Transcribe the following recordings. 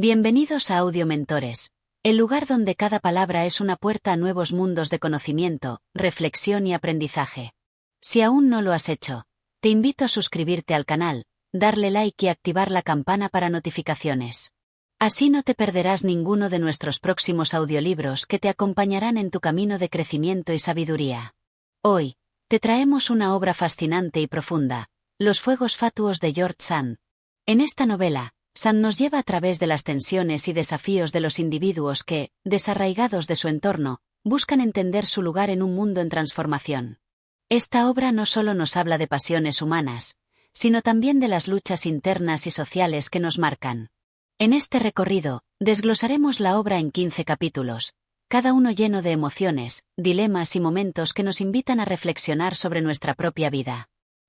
Bienvenidos a Audio Mentores, el lugar donde cada palabra es una puerta a nuevos mundos de conocimiento, reflexión y aprendizaje. Si aún no lo has hecho, te invito a suscribirte al canal, darle like y activar la campana para notificaciones. Así no te perderás ninguno de nuestros próximos audiolibros que te acompañarán en tu camino de crecimiento y sabiduría. Hoy, te traemos una obra fascinante y profunda, Los fuegos fatuos de George Sand. En esta novela, Sand nos lleva a través de las tensiones y desafíos de los individuos que, desarraigados de su entorno, buscan entender su lugar en un mundo en transformación. Esta obra no solo nos habla de pasiones humanas, sino también de las luchas internas y sociales que nos marcan. En este recorrido, desglosaremos la obra en 15 capítulos, cada uno lleno de emociones, dilemas y momentos que nos invitan a reflexionar sobre nuestra propia vida.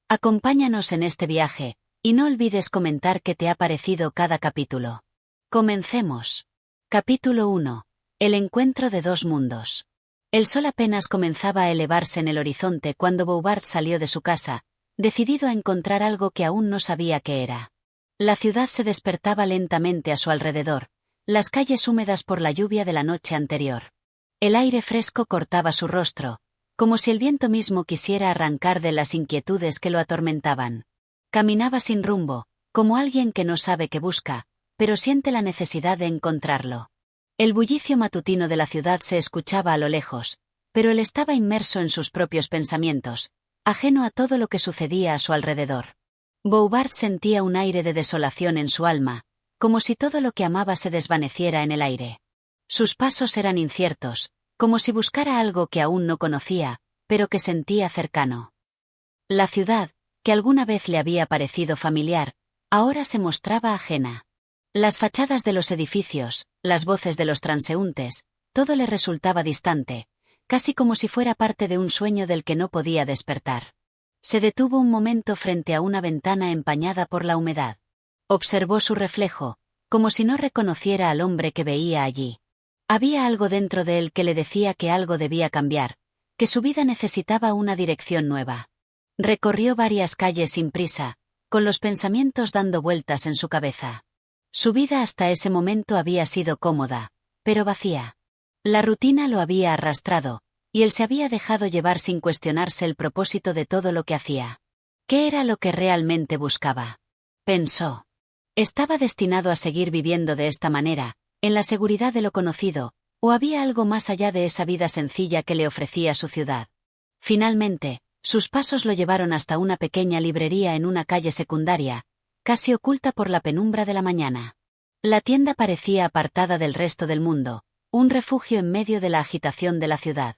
Acompáñanos en este viaje, y no olvides comentar qué te ha parecido cada capítulo. Comencemos. Capítulo 1. El encuentro de dos mundos. El sol apenas comenzaba a elevarse en el horizonte cuando Bouvard salió de su casa, decidido a encontrar algo que aún no sabía qué era. La ciudad se despertaba lentamente a su alrededor, las calles húmedas por la lluvia de la noche anterior. El aire fresco cortaba su rostro, como si el viento mismo quisiera arrancar de las inquietudes que lo atormentaban. Caminaba sin rumbo, como alguien que no sabe qué busca, pero siente la necesidad de encontrarlo. El bullicio matutino de la ciudad se escuchaba a lo lejos, pero él estaba inmerso en sus propios pensamientos, ajeno a todo lo que sucedía a su alrededor. Bouvard sentía un aire de desolación en su alma, como si todo lo que amaba se desvaneciera en el aire. Sus pasos eran inciertos, como si buscara algo que aún no conocía, pero que sentía cercano. La ciudad, que alguna vez le había parecido familiar, ahora se mostraba ajena. Las fachadas de los edificios, las voces de los transeúntes, todo le resultaba distante, casi como si fuera parte de un sueño del que no podía despertar. Se detuvo un momento frente a una ventana empañada por la humedad. Observó su reflejo, como si no reconociera al hombre que veía allí. Había algo dentro de él que le decía que algo debía cambiar, que su vida necesitaba una dirección nueva. Recorrió varias calles sin prisa, con los pensamientos dando vueltas en su cabeza. Su vida hasta ese momento había sido cómoda, pero vacía. La rutina lo había arrastrado, y él se había dejado llevar sin cuestionarse el propósito de todo lo que hacía. ¿Qué era lo que realmente buscaba? Pensó. ¿Estaba destinado a seguir viviendo de esta manera, en la seguridad de lo conocido, o había algo más allá de esa vida sencilla que le ofrecía su ciudad? Finalmente, sus pasos lo llevaron hasta una pequeña librería en una calle secundaria, casi oculta por la penumbra de la mañana. La tienda parecía apartada del resto del mundo, un refugio en medio de la agitación de la ciudad.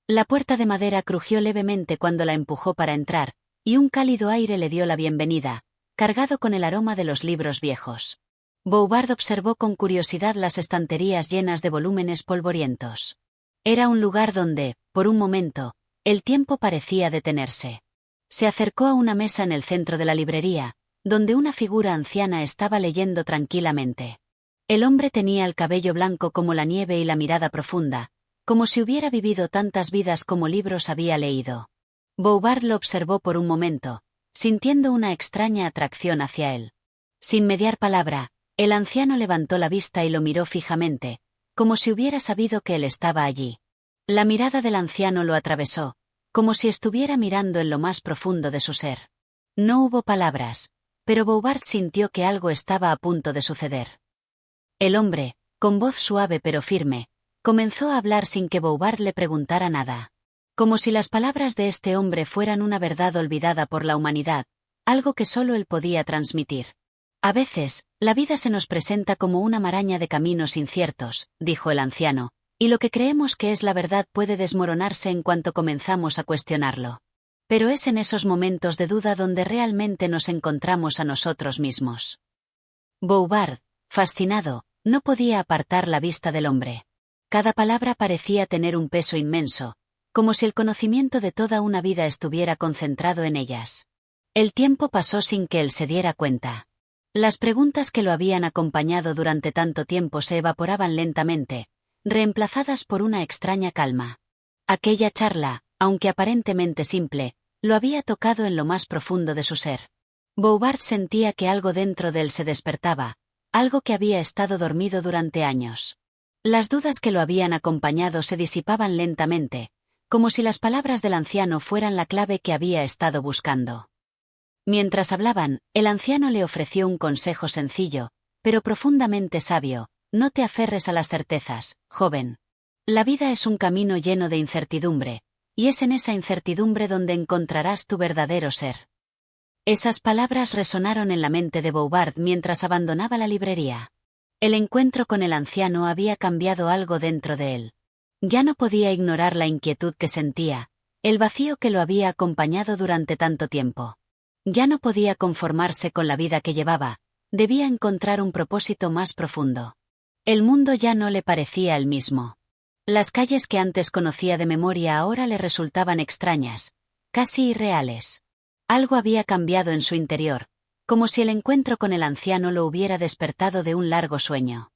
La puerta de madera crujió levemente cuando la empujó para entrar, y un cálido aire le dio la bienvenida, cargado con el aroma de los libros viejos. Bouvard observó con curiosidad las estanterías llenas de volúmenes polvorientos. Era un lugar donde, por un momento, el tiempo parecía detenerse. Se acercó a una mesa en el centro de la librería, donde una figura anciana estaba leyendo tranquilamente. El hombre tenía el cabello blanco como la nieve y la mirada profunda, como si hubiera vivido tantas vidas como libros había leído. Bouvard lo observó por un momento, sintiendo una extraña atracción hacia él. Sin mediar palabra, el anciano levantó la vista y lo miró fijamente, como si hubiera sabido que él estaba allí. La mirada del anciano lo atravesó, como si estuviera mirando en lo más profundo de su ser. No hubo palabras, pero Bouvard sintió que algo estaba a punto de suceder. El hombre, con voz suave pero firme, comenzó a hablar sin que Bouvard le preguntara nada. Como si las palabras de este hombre fueran una verdad olvidada por la humanidad, algo que solo él podía transmitir. A veces, la vida se nos presenta como una maraña de caminos inciertos, dijo el anciano, y lo que creemos que es la verdad puede desmoronarse en cuanto comenzamos a cuestionarlo. Pero es en esos momentos de duda donde realmente nos encontramos a nosotros mismos. Bouvard, fascinado, no podía apartar la vista del hombre. Cada palabra parecía tener un peso inmenso, como si el conocimiento de toda una vida estuviera concentrado en ellas. El tiempo pasó sin que él se diera cuenta. Las preguntas que lo habían acompañado durante tanto tiempo se evaporaban lentamente, reemplazadas por una extraña calma. Aquella charla, aunque aparentemente simple, lo había tocado en lo más profundo de su ser. Bouvard sentía que algo dentro de él se despertaba, algo que había estado dormido durante años. Las dudas que lo habían acompañado se disipaban lentamente, como si las palabras del anciano fueran la clave que había estado buscando. Mientras hablaban, el anciano le ofreció un consejo sencillo, pero profundamente sabio: no te aferres a las certezas, joven. La vida es un camino lleno de incertidumbre, y es en esa incertidumbre donde encontrarás tu verdadero ser. Esas palabras resonaron en la mente de Bouvard mientras abandonaba la librería. El encuentro con el anciano había cambiado algo dentro de él. Ya no podía ignorar la inquietud que sentía, el vacío que lo había acompañado durante tanto tiempo. Ya no podía conformarse con la vida que llevaba, debía encontrar un propósito más profundo. El mundo ya no le parecía el mismo. Las calles que antes conocía de memoria ahora le resultaban extrañas, casi irreales. Algo había cambiado en su interior, como si el encuentro con el anciano lo hubiera despertado de un largo sueño.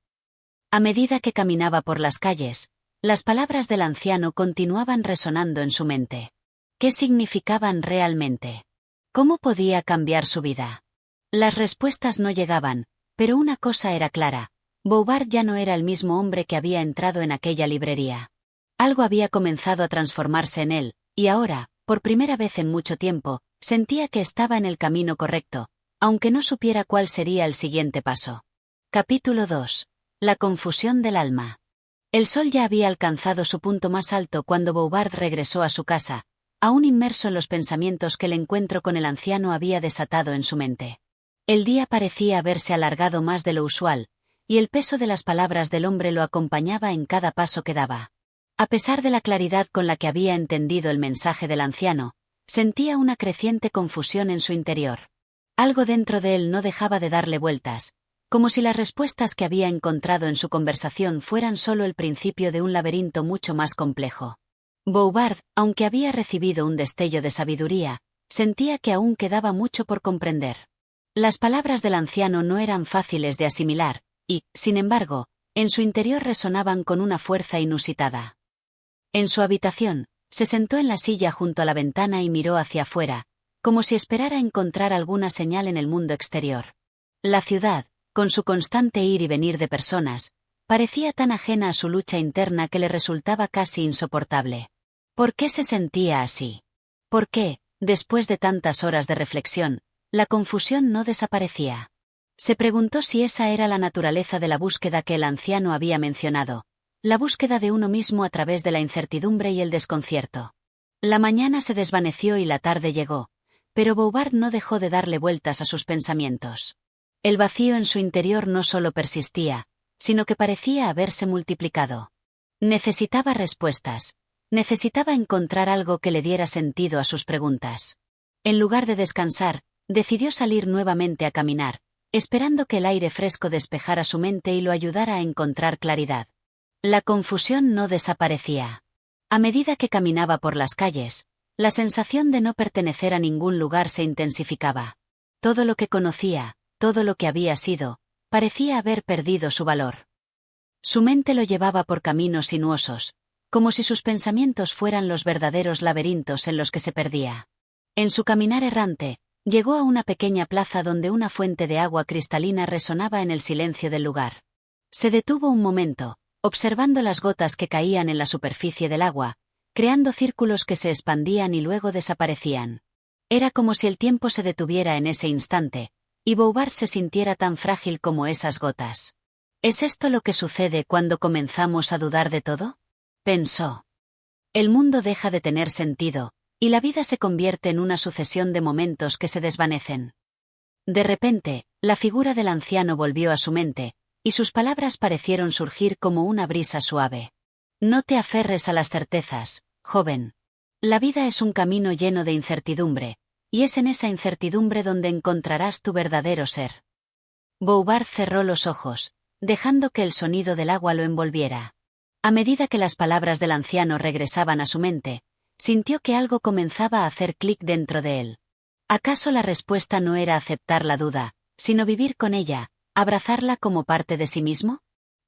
A medida que caminaba por las calles, las palabras del anciano continuaban resonando en su mente. ¿Qué significaban realmente? ¿Cómo podía cambiar su vida? Las respuestas no llegaban, pero una cosa era clara: Bouvard ya no era el mismo hombre que había entrado en aquella librería. Algo había comenzado a transformarse en él, y ahora, por primera vez en mucho tiempo, sentía que estaba en el camino correcto, aunque no supiera cuál sería el siguiente paso. Capítulo 2. La confusión del alma. El sol ya había alcanzado su punto más alto cuando Bouvard regresó a su casa, aún inmerso en los pensamientos que el encuentro con el anciano había desatado en su mente. El día parecía haberse alargado más de lo usual, y el peso de las palabras del hombre lo acompañaba en cada paso que daba. A pesar de la claridad con la que había entendido el mensaje del anciano, sentía una creciente confusión en su interior. Algo dentro de él no dejaba de darle vueltas, como si las respuestas que había encontrado en su conversación fueran solo el principio de un laberinto mucho más complejo. Bouvard, aunque había recibido un destello de sabiduría, sentía que aún quedaba mucho por comprender. Las palabras del anciano no eran fáciles de asimilar, y, sin embargo, en su interior resonaban con una fuerza inusitada. En su habitación, se sentó en la silla junto a la ventana y miró hacia afuera, como si esperara encontrar alguna señal en el mundo exterior. La ciudad, con su constante ir y venir de personas, parecía tan ajena a su lucha interna que le resultaba casi insoportable. ¿Por qué se sentía así? ¿Por qué, después de tantas horas de reflexión, la confusión no desaparecía? Se preguntó si esa era la naturaleza de la búsqueda que el anciano había mencionado, la búsqueda de uno mismo a través de la incertidumbre y el desconcierto. La mañana se desvaneció y la tarde llegó, pero Bouvard no dejó de darle vueltas a sus pensamientos. El vacío en su interior no solo persistía, sino que parecía haberse multiplicado. Necesitaba respuestas, necesitaba encontrar algo que le diera sentido a sus preguntas. En lugar de descansar, decidió salir nuevamente a caminar, esperando que el aire fresco despejara su mente y lo ayudara a encontrar claridad. La confusión no desaparecía. A medida que caminaba por las calles, la sensación de no pertenecer a ningún lugar se intensificaba. Todo lo que conocía, todo lo que había sido, parecía haber perdido su valor. Su mente lo llevaba por caminos sinuosos, como si sus pensamientos fueran los verdaderos laberintos en los que se perdía. En su caminar errante, llegó a una pequeña plaza donde una fuente de agua cristalina resonaba en el silencio del lugar. Se detuvo un momento, observando las gotas que caían en la superficie del agua, creando círculos que se expandían y luego desaparecían. Era como si el tiempo se detuviera en ese instante, y Bouvard se sintiera tan frágil como esas gotas. ¿Es esto lo que sucede cuando comenzamos a dudar de todo?, pensó. El mundo deja de tener sentido, y la vida se convierte en una sucesión de momentos que se desvanecen. De repente, la figura del anciano volvió a su mente, y sus palabras parecieron surgir como una brisa suave. No te aferres a las certezas, joven. La vida es un camino lleno de incertidumbre, y es en esa incertidumbre donde encontrarás tu verdadero ser. Bouvard cerró los ojos, dejando que el sonido del agua lo envolviera. A medida que las palabras del anciano regresaban a su mente, sintió que algo comenzaba a hacer clic dentro de él. ¿Acaso la respuesta no era aceptar la duda, sino vivir con ella, abrazarla como parte de sí mismo?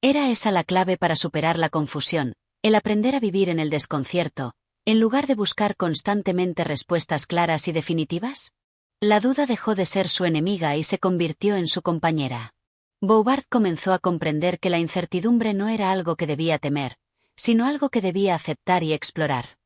¿Era esa la clave para superar la confusión, el aprender a vivir en el desconcierto, en lugar de buscar constantemente respuestas claras y definitivas? La duda dejó de ser su enemiga y se convirtió en su compañera. Bouvard comenzó a comprender que la incertidumbre no era algo que debía temer, sino algo que debía aceptar y explorar.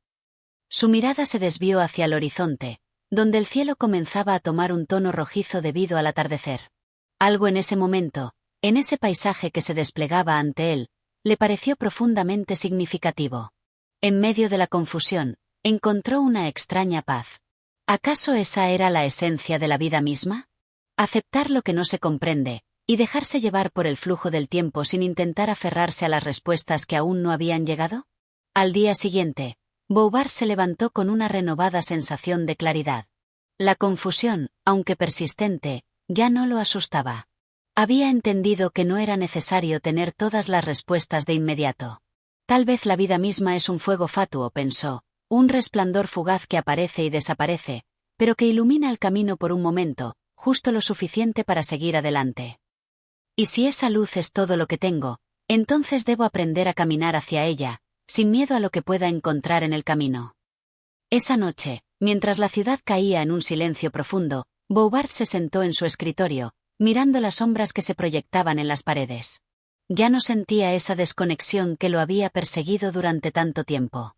Su mirada se desvió hacia el horizonte, donde el cielo comenzaba a tomar un tono rojizo debido al atardecer. Algo en ese momento, en ese paisaje que se desplegaba ante él, le pareció profundamente significativo. En medio de la confusión, encontró una extraña paz. ¿Acaso esa era la esencia de la vida misma? Aceptar lo que no se comprende, y dejarse llevar por el flujo del tiempo sin intentar aferrarse a las respuestas que aún no habían llegado. Al día siguiente, Bouvard se levantó con una renovada sensación de claridad. La confusión, aunque persistente, ya no lo asustaba. Había entendido que no era necesario tener todas las respuestas de inmediato. Tal vez la vida misma es un fuego fatuo, pensó, un resplandor fugaz que aparece y desaparece, pero que ilumina el camino por un momento, justo lo suficiente para seguir adelante. Y si esa luz es todo lo que tengo, entonces debo aprender a caminar hacia ella, sin miedo a lo que pueda encontrar en el camino. Esa noche, mientras la ciudad caía en un silencio profundo, Bouvard se sentó en su escritorio, mirando las sombras que se proyectaban en las paredes. Ya no sentía esa desconexión que lo había perseguido durante tanto tiempo.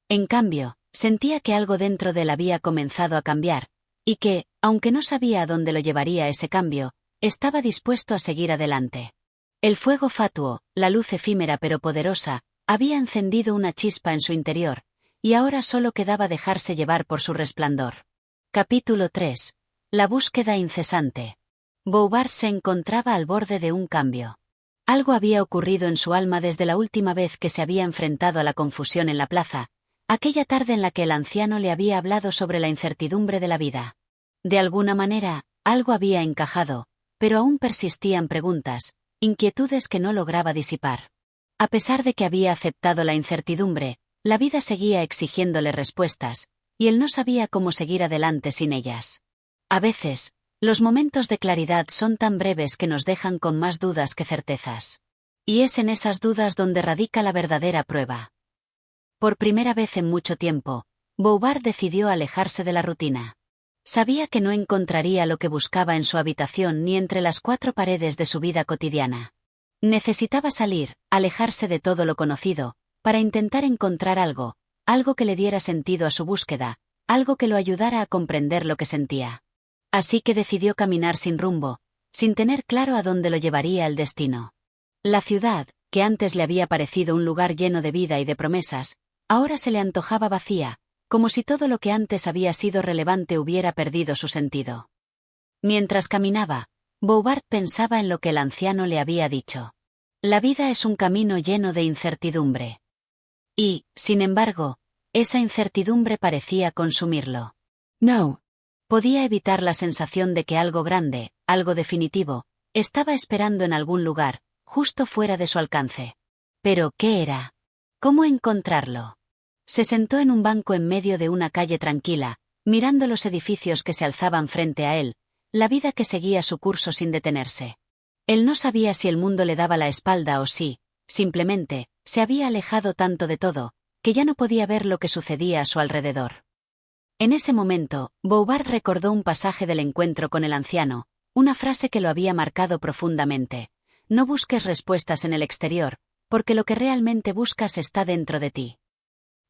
En cambio, sentía que algo dentro de él había comenzado a cambiar, y que, aunque no sabía a dónde lo llevaría ese cambio, estaba dispuesto a seguir adelante. El fuego fatuo, la luz efímera pero poderosa, había encendido una chispa en su interior, y ahora solo quedaba dejarse llevar por su resplandor. Capítulo 3. La búsqueda incesante. Bouvard se encontraba al borde de un cambio. Algo había ocurrido en su alma desde la última vez que se había enfrentado a la confusión en la plaza, aquella tarde en la que el anciano le había hablado sobre la incertidumbre de la vida. De alguna manera, algo había encajado, pero aún persistían preguntas, inquietudes que no lograba disipar. A pesar de que había aceptado la incertidumbre, la vida seguía exigiéndole respuestas, y él no sabía cómo seguir adelante sin ellas. A veces, los momentos de claridad son tan breves que nos dejan con más dudas que certezas. Y es en esas dudas donde radica la verdadera prueba. Por primera vez en mucho tiempo, Bouvard decidió alejarse de la rutina. Sabía que no encontraría lo que buscaba en su habitación ni entre las cuatro paredes de su vida cotidiana. Necesitaba salir, alejarse de todo lo conocido, para intentar encontrar algo que le diera sentido a su búsqueda, algo que lo ayudara a comprender lo que sentía. Así que decidió caminar sin rumbo, sin tener claro a dónde lo llevaría el destino. La ciudad, que antes le había parecido un lugar lleno de vida y de promesas, ahora se le antojaba vacía, como si todo lo que antes había sido relevante hubiera perdido su sentido. Mientras caminaba, Bouvard pensaba en lo que el anciano le había dicho. La vida es un camino lleno de incertidumbre. Y, sin embargo, esa incertidumbre parecía consumirlo. No. Podía evitar la sensación de que algo grande, algo definitivo, estaba esperando en algún lugar, justo fuera de su alcance. Pero, ¿qué era? ¿Cómo encontrarlo? Se sentó en un banco en medio de una calle tranquila, mirando los edificios que se alzaban frente a él, la vida que seguía su curso sin detenerse. Él no sabía si el mundo le daba la espalda o si, simplemente, se había alejado tanto de todo, que ya no podía ver lo que sucedía a su alrededor. En ese momento, Bouvard recordó un pasaje del encuentro con el anciano, una frase que lo había marcado profundamente. No busques respuestas en el exterior, porque lo que realmente buscas está dentro de ti.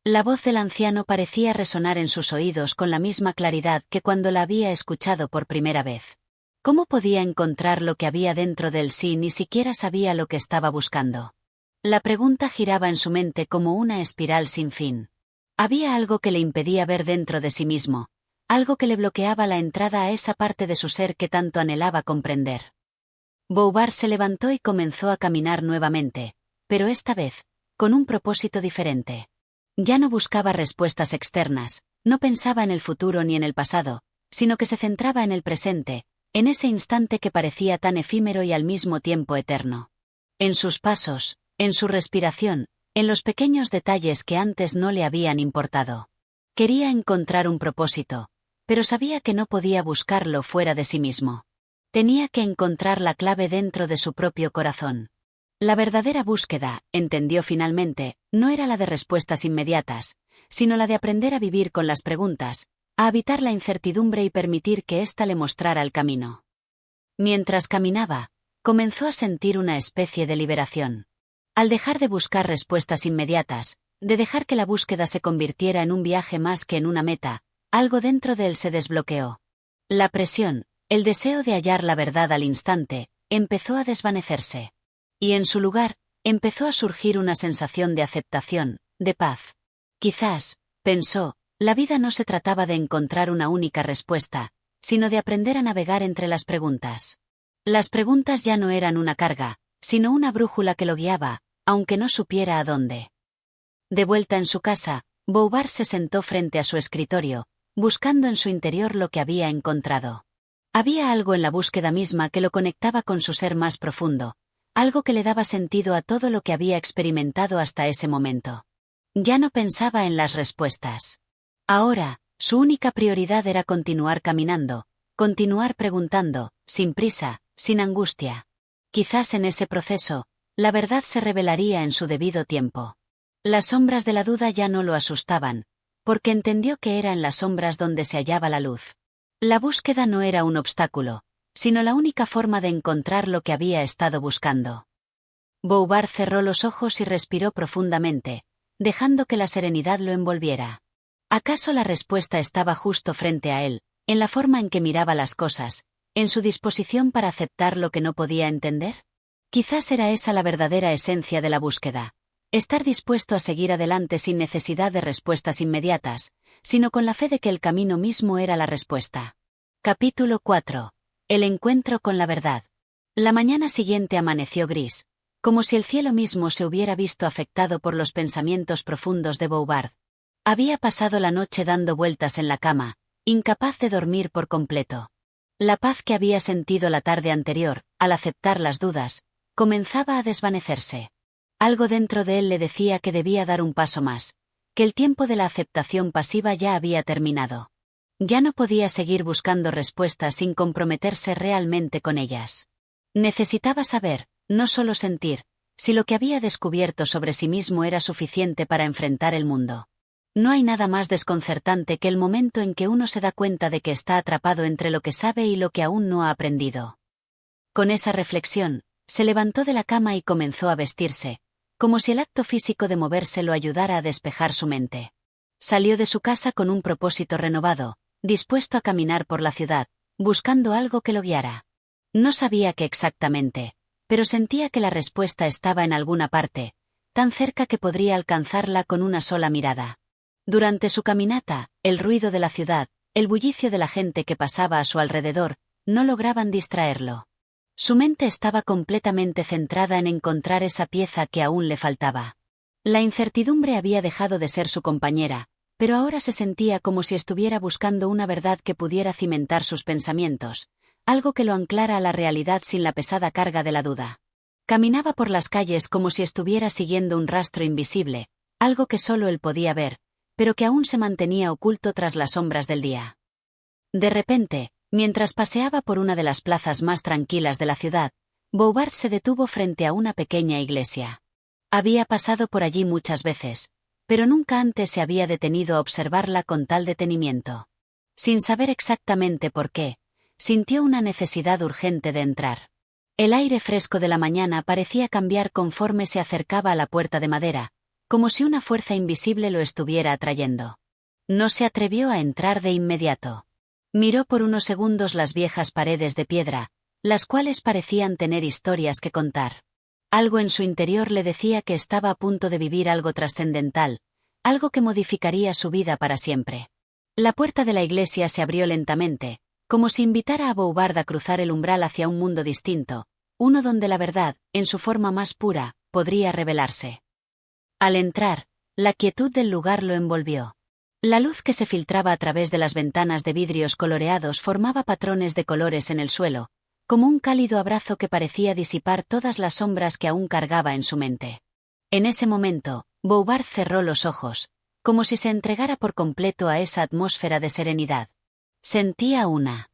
La voz del anciano parecía resonar en sus oídos con la misma claridad que cuando la había escuchado por primera vez. ¿Cómo podía encontrar lo que había dentro de él si ni siquiera sabía lo que estaba buscando? La pregunta giraba en su mente como una espiral sin fin. Había algo que le impedía ver dentro de sí mismo, algo que le bloqueaba la entrada a esa parte de su ser que tanto anhelaba comprender. Bouvard se levantó y comenzó a caminar nuevamente, pero esta vez, con un propósito diferente. Ya no buscaba respuestas externas, no pensaba en el futuro ni en el pasado, sino que se centraba en el presente, en ese instante que parecía tan efímero y al mismo tiempo eterno. En sus pasos, en su respiración, en los pequeños detalles que antes no le habían importado. Quería encontrar un propósito, pero sabía que no podía buscarlo fuera de sí mismo. Tenía que encontrar la clave dentro de su propio corazón. La verdadera búsqueda, entendió finalmente, no era la de respuestas inmediatas, sino la de aprender a vivir con las preguntas, a habitar la incertidumbre y permitir que ésta le mostrara el camino. Mientras caminaba, comenzó a sentir una especie de liberación. Al dejar de buscar respuestas inmediatas, de dejar que la búsqueda se convirtiera en un viaje más que en una meta, algo dentro de él se desbloqueó. La presión, el deseo de hallar la verdad al instante, empezó a desvanecerse. Y en su lugar, empezó a surgir una sensación de aceptación, de paz. Quizás, pensó, la vida no se trataba de encontrar una única respuesta, sino de aprender a navegar entre las preguntas. Las preguntas ya no eran una carga, sino una brújula que lo guiaba, aunque no supiera a dónde. De vuelta en su casa, Bouvard se sentó frente a su escritorio, buscando en su interior lo que había encontrado. Había algo en la búsqueda misma que lo conectaba con su ser más profundo, algo que le daba sentido a todo lo que había experimentado hasta ese momento. Ya no pensaba en las respuestas. Ahora, su única prioridad era continuar caminando, continuar preguntando, sin prisa, sin angustia. Quizás en ese proceso, la verdad se revelaría en su debido tiempo. Las sombras de la duda ya no lo asustaban, porque entendió que era en las sombras donde se hallaba la luz. La búsqueda no era un obstáculo, sino la única forma de encontrar lo que había estado buscando. Bouvard cerró los ojos y respiró profundamente, dejando que la serenidad lo envolviera. ¿Acaso la respuesta estaba justo frente a él, en la forma en que miraba las cosas, en su disposición para aceptar lo que no podía entender? Quizás era esa la verdadera esencia de la búsqueda. Estar dispuesto a seguir adelante sin necesidad de respuestas inmediatas, sino con la fe de que el camino mismo era la respuesta. Capítulo 4. El encuentro con la verdad. La mañana siguiente amaneció gris, como si el cielo mismo se hubiera visto afectado por los pensamientos profundos de Bouvard. Había pasado la noche dando vueltas en la cama, incapaz de dormir por completo. La paz que había sentido la tarde anterior, al aceptar las dudas, comenzaba a desvanecerse. Algo dentro de él le decía que debía dar un paso más, que el tiempo de la aceptación pasiva ya había terminado. Ya no podía seguir buscando respuestas sin comprometerse realmente con ellas. Necesitaba saber, no solo sentir, si lo que había descubierto sobre sí mismo era suficiente para enfrentar el mundo. No hay nada más desconcertante que el momento en que uno se da cuenta de que está atrapado entre lo que sabe y lo que aún no ha aprendido. Con esa reflexión, se levantó de la cama y comenzó a vestirse, como si el acto físico de moverse lo ayudara a despejar su mente. Salió de su casa con un propósito renovado, dispuesto a caminar por la ciudad, buscando algo que lo guiara. No sabía qué exactamente, pero sentía que la respuesta estaba en alguna parte, tan cerca que podría alcanzarla con una sola mirada. Durante su caminata, el ruido de la ciudad, el bullicio de la gente que pasaba a su alrededor, no lograban distraerlo. Su mente estaba completamente centrada en encontrar esa pieza que aún le faltaba. La incertidumbre había dejado de ser su compañera, pero ahora se sentía como si estuviera buscando una verdad que pudiera cimentar sus pensamientos, algo que lo anclara a la realidad sin la pesada carga de la duda. Caminaba por las calles como si estuviera siguiendo un rastro invisible, algo que solo él podía ver, pero que aún se mantenía oculto tras las sombras del día. De repente, mientras paseaba por una de las plazas más tranquilas de la ciudad, Bouvard se detuvo frente a una pequeña iglesia. Había pasado por allí muchas veces, pero nunca antes se había detenido a observarla con tal detenimiento. Sin saber exactamente por qué, sintió una necesidad urgente de entrar. El aire fresco de la mañana parecía cambiar conforme se acercaba a la puerta de madera, como si una fuerza invisible lo estuviera atrayendo. No se atrevió a entrar de inmediato. Miró por unos segundos las viejas paredes de piedra, las cuales parecían tener historias que contar. Algo en su interior le decía que estaba a punto de vivir algo trascendental, algo que modificaría su vida para siempre. La puerta de la iglesia se abrió lentamente, como si invitara a Bouvard a cruzar el umbral hacia un mundo distinto, uno donde la verdad, en su forma más pura, podría revelarse. Al entrar, la quietud del lugar lo envolvió. La luz que se filtraba a través de las ventanas de vidrios coloreados formaba patrones de colores en el suelo, como un cálido abrazo que parecía disipar todas las sombras que aún cargaba en su mente. En ese momento, Bouvard cerró los ojos, como si se entregara por completo a esa atmósfera de serenidad. Sentía una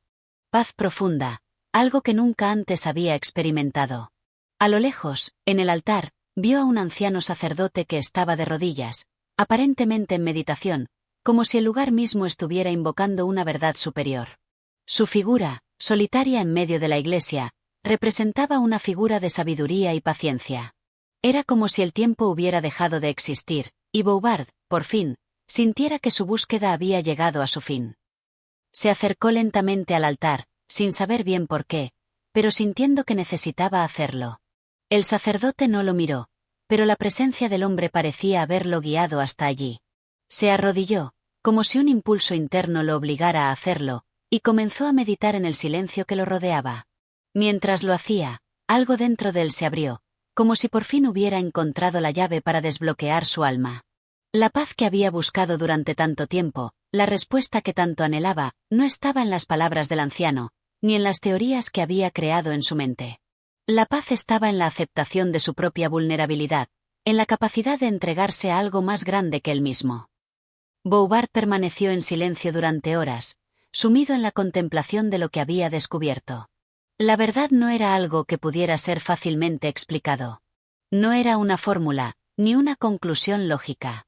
paz profunda, algo que nunca antes había experimentado. A lo lejos, en el altar, vio a un anciano sacerdote que estaba de rodillas, aparentemente en meditación, como si el lugar mismo estuviera invocando una verdad superior. Su figura, solitaria en medio de la iglesia, representaba una figura de sabiduría y paciencia. Era como si el tiempo hubiera dejado de existir, y Bouvard, por fin, sintiera que su búsqueda había llegado a su fin. Se acercó lentamente al altar, sin saber bien por qué, pero sintiendo que necesitaba hacerlo. El sacerdote no lo miró, pero la presencia del hombre parecía haberlo guiado hasta allí. Se arrodilló, como si un impulso interno lo obligara a hacerlo, y comenzó a meditar en el silencio que lo rodeaba. Mientras lo hacía, algo dentro de él se abrió, como si por fin hubiera encontrado la llave para desbloquear su alma. La paz que había buscado durante tanto tiempo, la respuesta que tanto anhelaba, no estaba en las palabras del anciano, ni en las teorías que había creado en su mente. La paz estaba en la aceptación de su propia vulnerabilidad, en la capacidad de entregarse a algo más grande que él mismo. Bouvard permaneció en silencio durante horas, sumido en la contemplación de lo que había descubierto. La verdad no era algo que pudiera ser fácilmente explicado. No era una fórmula, ni una conclusión lógica.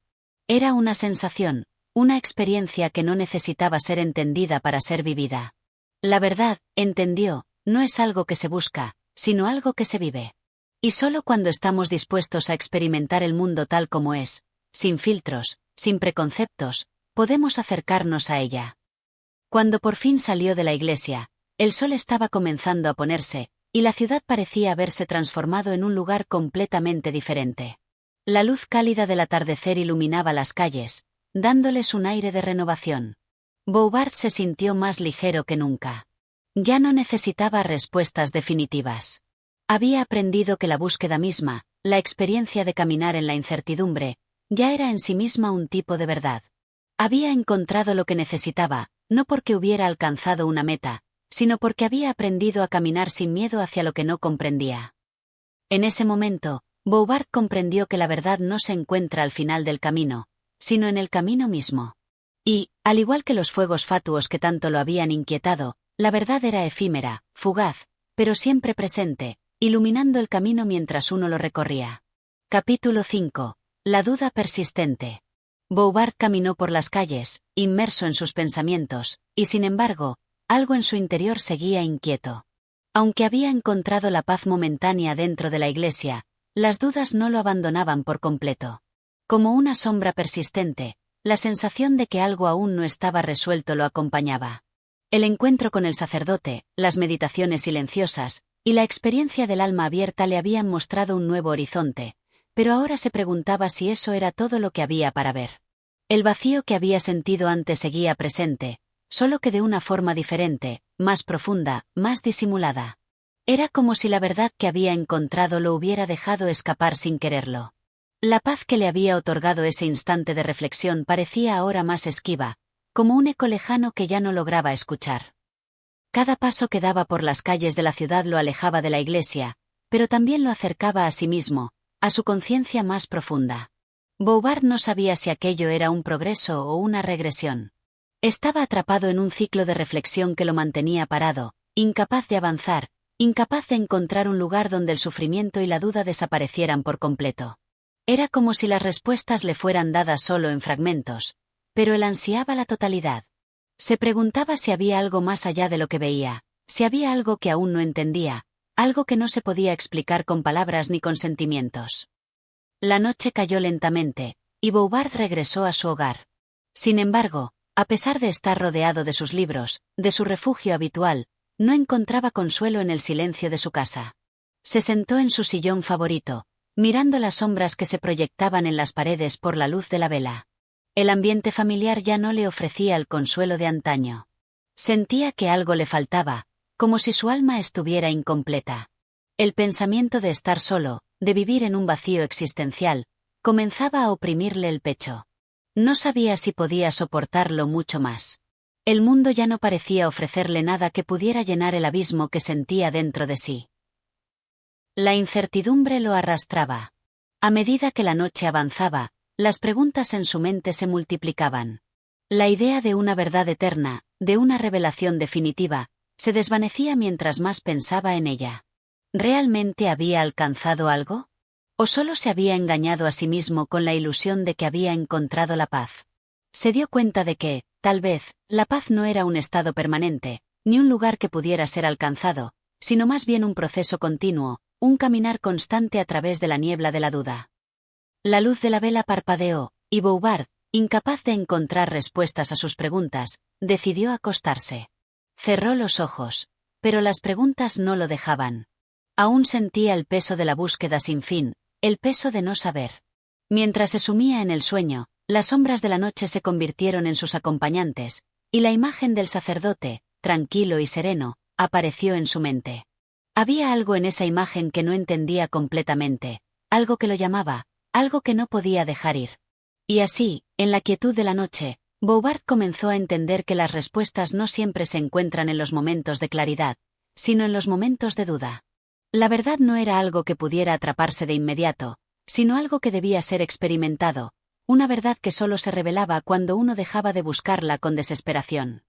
Era una sensación, una experiencia que no necesitaba ser entendida para ser vivida. La verdad, entendió, no es algo que se busca, sino algo que se vive. Y solo cuando estamos dispuestos a experimentar el mundo tal como es, sin filtros, sin preconceptos, podemos acercarnos a ella. Cuando por fin salió de la iglesia, el sol estaba comenzando a ponerse, y la ciudad parecía haberse transformado en un lugar completamente diferente. La luz cálida del atardecer iluminaba las calles, dándoles un aire de renovación. Bouvard se sintió más ligero que nunca. Ya no necesitaba respuestas definitivas. Había aprendido que la búsqueda misma, la experiencia de caminar en la incertidumbre, ya era en sí misma un tipo de verdad. Había encontrado lo que necesitaba, no porque hubiera alcanzado una meta, sino porque había aprendido a caminar sin miedo hacia lo que no comprendía. En ese momento, Bouvard comprendió que la verdad no se encuentra al final del camino, sino en el camino mismo. Y, al igual que los fuegos fatuos que tanto lo habían inquietado, la verdad era efímera, fugaz, pero siempre presente, iluminando el camino mientras uno lo recorría. Capítulo 5. La duda persistente. Bouvard caminó por las calles, inmerso en sus pensamientos, y sin embargo, algo en su interior seguía inquieto. Aunque había encontrado la paz momentánea dentro de la iglesia, las dudas no lo abandonaban por completo. Como una sombra persistente, la sensación de que algo aún no estaba resuelto lo acompañaba. El encuentro con el sacerdote, las meditaciones silenciosas, y la experiencia del alma abierta le habían mostrado un nuevo horizonte, pero ahora se preguntaba si eso era todo lo que había para ver. El vacío que había sentido antes seguía presente, solo que de una forma diferente, más profunda, más disimulada. Era como si la verdad que había encontrado lo hubiera dejado escapar sin quererlo. La paz que le había otorgado ese instante de reflexión parecía ahora más esquiva, como un eco lejano que ya no lograba escuchar. Cada paso que daba por las calles de la ciudad lo alejaba de la iglesia, pero también lo acercaba a sí mismo, a su conciencia más profunda. Bouvard no sabía si aquello era un progreso o una regresión. Estaba atrapado en un ciclo de reflexión que lo mantenía parado, incapaz de avanzar, incapaz de encontrar un lugar donde el sufrimiento y la duda desaparecieran por completo. Era como si las respuestas le fueran dadas solo en fragmentos, pero él ansiaba la totalidad. Se preguntaba si había algo más allá de lo que veía, si había algo que aún no entendía, algo que no se podía explicar con palabras ni con sentimientos. La noche cayó lentamente, y Bouvard regresó a su hogar. Sin embargo, a pesar de estar rodeado de sus libros, de su refugio habitual, no encontraba consuelo en el silencio de su casa. Se sentó en su sillón favorito, mirando las sombras que se proyectaban en las paredes por la luz de la vela. El ambiente familiar ya no le ofrecía el consuelo de antaño. Sentía que algo le faltaba, como si su alma estuviera incompleta. El pensamiento de estar solo, de vivir en un vacío existencial, comenzaba a oprimirle el pecho. No sabía si podía soportarlo mucho más. El mundo ya no parecía ofrecerle nada que pudiera llenar el abismo que sentía dentro de sí. La incertidumbre lo arrastraba. A medida que la noche avanzaba, las preguntas en su mente se multiplicaban. La idea de una verdad eterna, de una revelación definitiva, se desvanecía mientras más pensaba en ella. ¿Realmente había alcanzado algo? ¿O solo se había engañado a sí mismo con la ilusión de que había encontrado la paz? Se dio cuenta de que, tal vez, la paz no era un estado permanente, ni un lugar que pudiera ser alcanzado, sino más bien un proceso continuo, un caminar constante a través de la niebla de la duda. La luz de la vela parpadeó, y Bouvard, incapaz de encontrar respuestas a sus preguntas, decidió acostarse. Cerró los ojos, pero las preguntas no lo dejaban. Aún sentía el peso de la búsqueda sin fin, el peso de no saber. Mientras se sumía en el sueño, las sombras de la noche se convirtieron en sus acompañantes, y la imagen del sacerdote, tranquilo y sereno, apareció en su mente. Había algo en esa imagen que no entendía completamente, algo que lo llamaba, algo que no podía dejar ir. Y así, en la quietud de la noche, Bouvard comenzó a entender que las respuestas no siempre se encuentran en los momentos de claridad, sino en los momentos de duda. La verdad no era algo que pudiera atraparse de inmediato, sino algo que debía ser experimentado, una verdad que solo se revelaba cuando uno dejaba de buscarla con desesperación.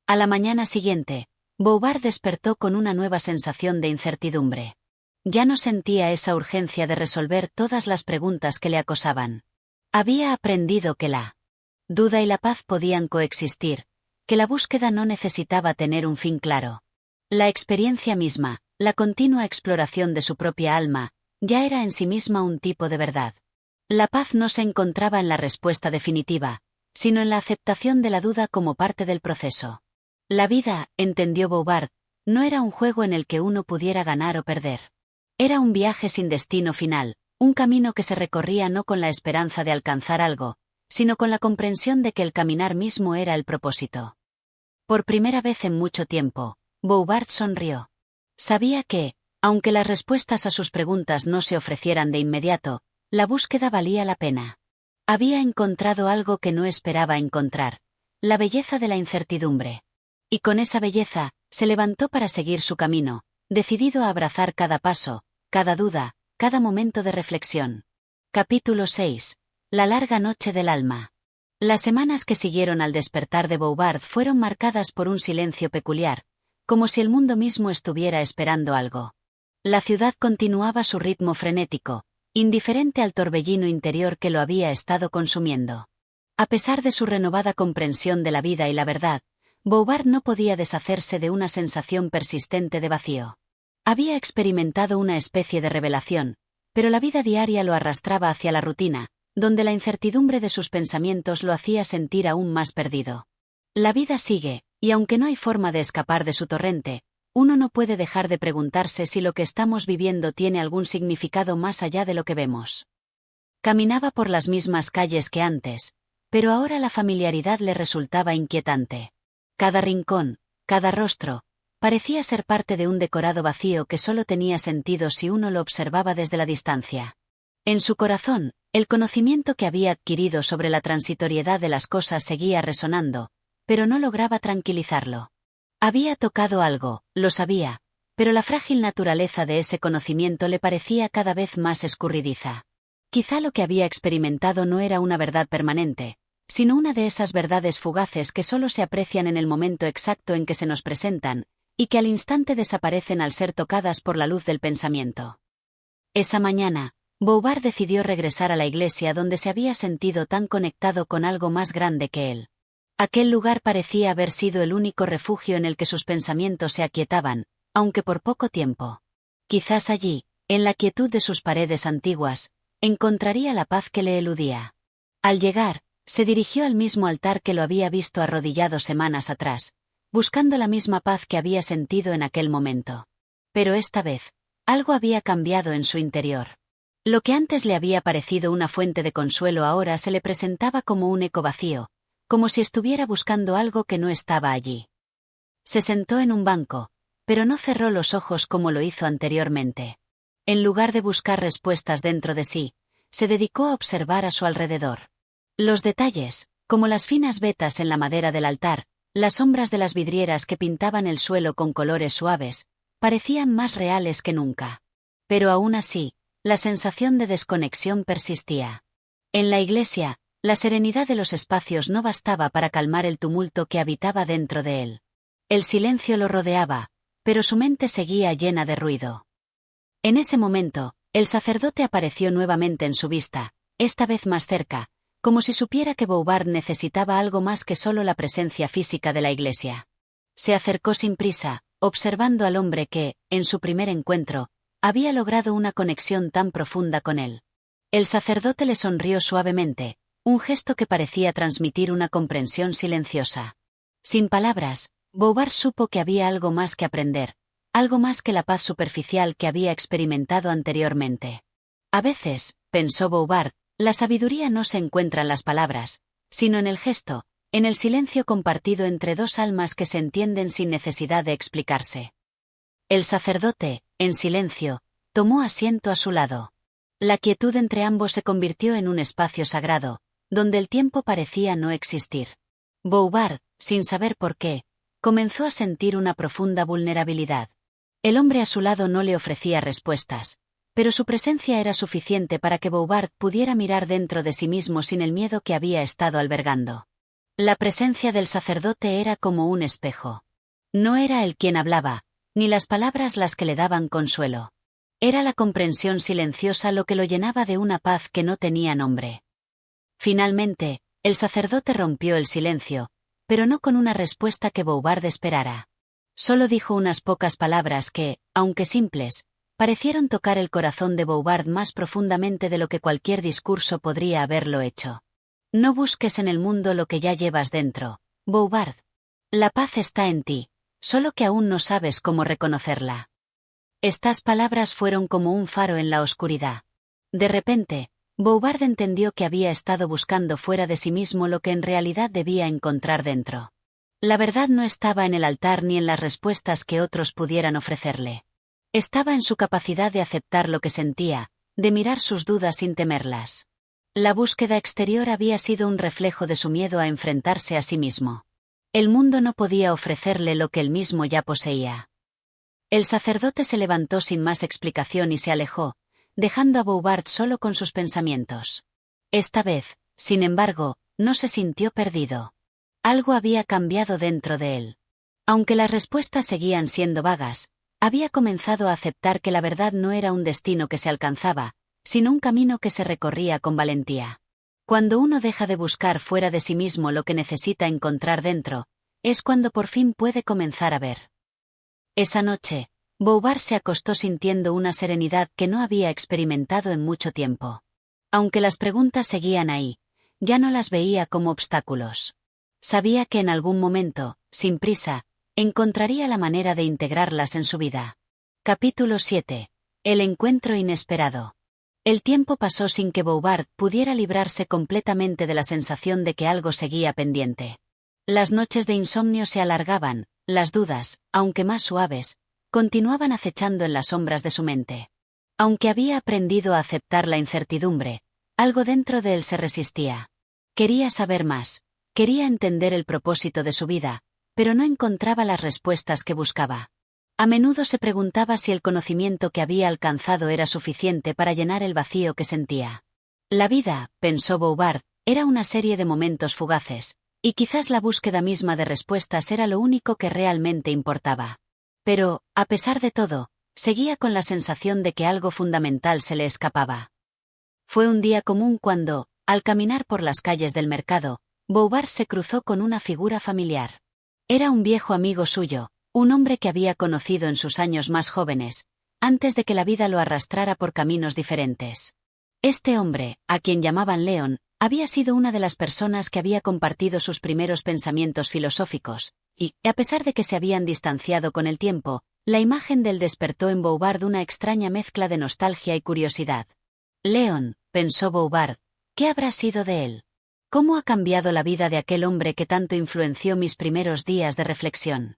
A la mañana siguiente, Bouvard despertó con una nueva sensación de incertidumbre. Ya no sentía esa urgencia de resolver todas las preguntas que le acosaban. Había aprendido que la duda y la paz podían coexistir, que la búsqueda no necesitaba tener un fin claro. La experiencia misma, la continua exploración de su propia alma, ya era en sí misma un tipo de verdad. La paz no se encontraba en la respuesta definitiva, sino en la aceptación de la duda como parte del proceso. La vida, entendió Bouvard, no era un juego en el que uno pudiera ganar o perder. Era un viaje sin destino final, un camino que se recorría no con la esperanza de alcanzar algo, sino con la comprensión de que el caminar mismo era el propósito. Por primera vez en mucho tiempo, Bouvard sonrió. Sabía que, aunque las respuestas a sus preguntas no se ofrecieran de inmediato, la búsqueda valía la pena. Había encontrado algo que no esperaba encontrar, la belleza de la incertidumbre. Y con esa belleza, se levantó para seguir su camino, decidido a abrazar cada paso, cada duda, cada momento de reflexión. Capítulo 6. La larga noche del alma. Las semanas que siguieron al despertar de Bouvard fueron marcadas por un silencio peculiar, como si el mundo mismo estuviera esperando algo. La ciudad continuaba su ritmo frenético, indiferente al torbellino interior que lo había estado consumiendo. A pesar de su renovada comprensión de la vida y la verdad, Bouvard no podía deshacerse de una sensación persistente de vacío. Había experimentado una especie de revelación, pero la vida diaria lo arrastraba hacia la rutina, donde la incertidumbre de sus pensamientos lo hacía sentir aún más perdido. La vida sigue, y aunque no hay forma de escapar de su torrente, uno no puede dejar de preguntarse si lo que estamos viviendo tiene algún significado más allá de lo que vemos. Caminaba por las mismas calles que antes, pero ahora la familiaridad le resultaba inquietante. Cada rincón, cada rostro, parecía ser parte de un decorado vacío que solo tenía sentido si uno lo observaba desde la distancia. En su corazón, el conocimiento que había adquirido sobre la transitoriedad de las cosas seguía resonando, pero no lograba tranquilizarlo. Había tocado algo, lo sabía, pero la frágil naturaleza de ese conocimiento le parecía cada vez más escurridiza. Quizá lo que había experimentado no era una verdad permanente, sino una de esas verdades fugaces que solo se aprecian en el momento exacto en que se nos presentan, y que al instante desaparecen al ser tocadas por la luz del pensamiento. Esa mañana, Bouvard decidió regresar a la iglesia donde se había sentido tan conectado con algo más grande que él. Aquel lugar parecía haber sido el único refugio en el que sus pensamientos se aquietaban, aunque por poco tiempo. Quizás allí, en la quietud de sus paredes antiguas, encontraría la paz que le eludía. Al llegar, se dirigió al mismo altar que lo había visto arrodillado semanas atrás, buscando la misma paz que había sentido en aquel momento. Pero esta vez, algo había cambiado en su interior. Lo que antes le había parecido una fuente de consuelo ahora se le presentaba como un eco vacío, como si estuviera buscando algo que no estaba allí. Se sentó en un banco, pero no cerró los ojos como lo hizo anteriormente. En lugar de buscar respuestas dentro de sí, se dedicó a observar a su alrededor. Los detalles, como las finas vetas en la madera del altar, las sombras de las vidrieras que pintaban el suelo con colores suaves, parecían más reales que nunca. Pero aún así, la sensación de desconexión persistía. En la iglesia, la serenidad de los espacios no bastaba para calmar el tumulto que habitaba dentro de él. El silencio lo rodeaba, pero su mente seguía llena de ruido. En ese momento, el sacerdote apareció nuevamente en su vista, esta vez más cerca, como si supiera que Bouvard necesitaba algo más que solo la presencia física de la iglesia. Se acercó sin prisa, observando al hombre que, en su primer encuentro, había logrado una conexión tan profunda con él. El sacerdote le sonrió suavemente, un gesto que parecía transmitir una comprensión silenciosa. Sin palabras, Bouvard supo que había algo más que aprender, algo más que la paz superficial que había experimentado anteriormente. A veces, pensó Bouvard, la sabiduría no se encuentra en las palabras, sino en el gesto, en el silencio compartido entre dos almas que se entienden sin necesidad de explicarse. El sacerdote, en silencio, tomó asiento a su lado. La quietud entre ambos se convirtió en un espacio sagrado, donde el tiempo parecía no existir. Bouvard, sin saber por qué, comenzó a sentir una profunda vulnerabilidad. El hombre a su lado no le ofrecía respuestas, pero su presencia era suficiente para que Bouvard pudiera mirar dentro de sí mismo sin el miedo que había estado albergando. La presencia del sacerdote era como un espejo. No era él quien hablaba, ni las palabras las que le daban consuelo. Era la comprensión silenciosa lo que lo llenaba de una paz que no tenía nombre. Finalmente, el sacerdote rompió el silencio, pero no con una respuesta que Bouvard esperara. Solo dijo unas pocas palabras que, aunque simples, parecieron tocar el corazón de Bouvard más profundamente de lo que cualquier discurso podría haberlo hecho. No busques en el mundo lo que ya llevas dentro, Bouvard. La paz está en ti, solo que aún no sabes cómo reconocerla. Estas palabras fueron como un faro en la oscuridad. De repente, Bouvard entendió que había estado buscando fuera de sí mismo lo que en realidad debía encontrar dentro. La verdad no estaba en el altar ni en las respuestas que otros pudieran ofrecerle. Estaba en su capacidad de aceptar lo que sentía, de mirar sus dudas sin temerlas. La búsqueda exterior había sido un reflejo de su miedo a enfrentarse a sí mismo. El mundo no podía ofrecerle lo que él mismo ya poseía. El sacerdote se levantó sin más explicación y se alejó, dejando a Bouvard solo con sus pensamientos. Esta vez, sin embargo, no se sintió perdido. Algo había cambiado dentro de él. Aunque las respuestas seguían siendo vagas, había comenzado a aceptar que la verdad no era un destino que se alcanzaba, sino un camino que se recorría con valentía. Cuando uno deja de buscar fuera de sí mismo lo que necesita encontrar dentro, es cuando por fin puede comenzar a ver. Esa noche, Bouvard se acostó sintiendo una serenidad que no había experimentado en mucho tiempo. Aunque las preguntas seguían ahí, ya no las veía como obstáculos. Sabía que en algún momento, sin prisa, encontraría la manera de integrarlas en su vida. Capítulo 7. El encuentro inesperado. El tiempo pasó sin que Bouvard pudiera librarse completamente de la sensación de que algo seguía pendiente. Las noches de insomnio se alargaban, las dudas, aunque más suaves, continuaban acechando en las sombras de su mente. Aunque había aprendido a aceptar la incertidumbre, algo dentro de él se resistía. Quería saber más, quería entender el propósito de su vida, pero no encontraba las respuestas que buscaba. A menudo se preguntaba si el conocimiento que había alcanzado era suficiente para llenar el vacío que sentía. La vida, pensó Bouvard, era una serie de momentos fugaces, y quizás la búsqueda misma de respuestas era lo único que realmente importaba. Pero, a pesar de todo, seguía con la sensación de que algo fundamental se le escapaba. Fue un día común cuando, al caminar por las calles del mercado, Bouvard se cruzó con una figura familiar. Era un viejo amigo suyo, un hombre que había conocido en sus años más jóvenes, antes de que la vida lo arrastrara por caminos diferentes. Este hombre, a quien llamaban Léon, había sido una de las personas que había compartido sus primeros pensamientos filosóficos, y, a pesar de que se habían distanciado con el tiempo, la imagen de él despertó en Bouvard una extraña mezcla de nostalgia y curiosidad. Léon, pensó Bouvard, ¿qué habrá sido de él? ¿Cómo ha cambiado la vida de aquel hombre que tanto influenció mis primeros días de reflexión?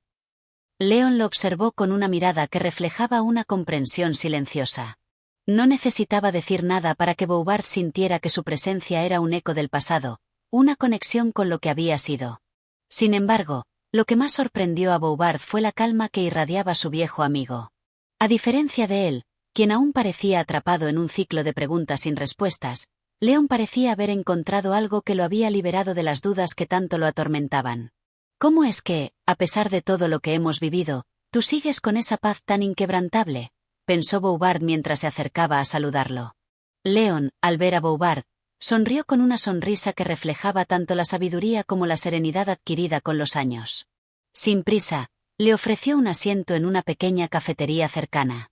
Léon lo observó con una mirada que reflejaba una comprensión silenciosa. No necesitaba decir nada para que Bouvard sintiera que su presencia era un eco del pasado, una conexión con lo que había sido. Sin embargo, lo que más sorprendió a Bouvard fue la calma que irradiaba su viejo amigo. A diferencia de él, quien aún parecía atrapado en un ciclo de preguntas sin respuestas, Léon parecía haber encontrado algo que lo había liberado de las dudas que tanto lo atormentaban. ¿Cómo es que, a pesar de todo lo que hemos vivido, tú sigues con esa paz tan inquebrantable?, pensó Bouvard mientras se acercaba a saludarlo. Léon, al ver a Bouvard, sonrió con una sonrisa que reflejaba tanto la sabiduría como la serenidad adquirida con los años. Sin prisa, Le ofreció un asiento en una pequeña cafetería cercana.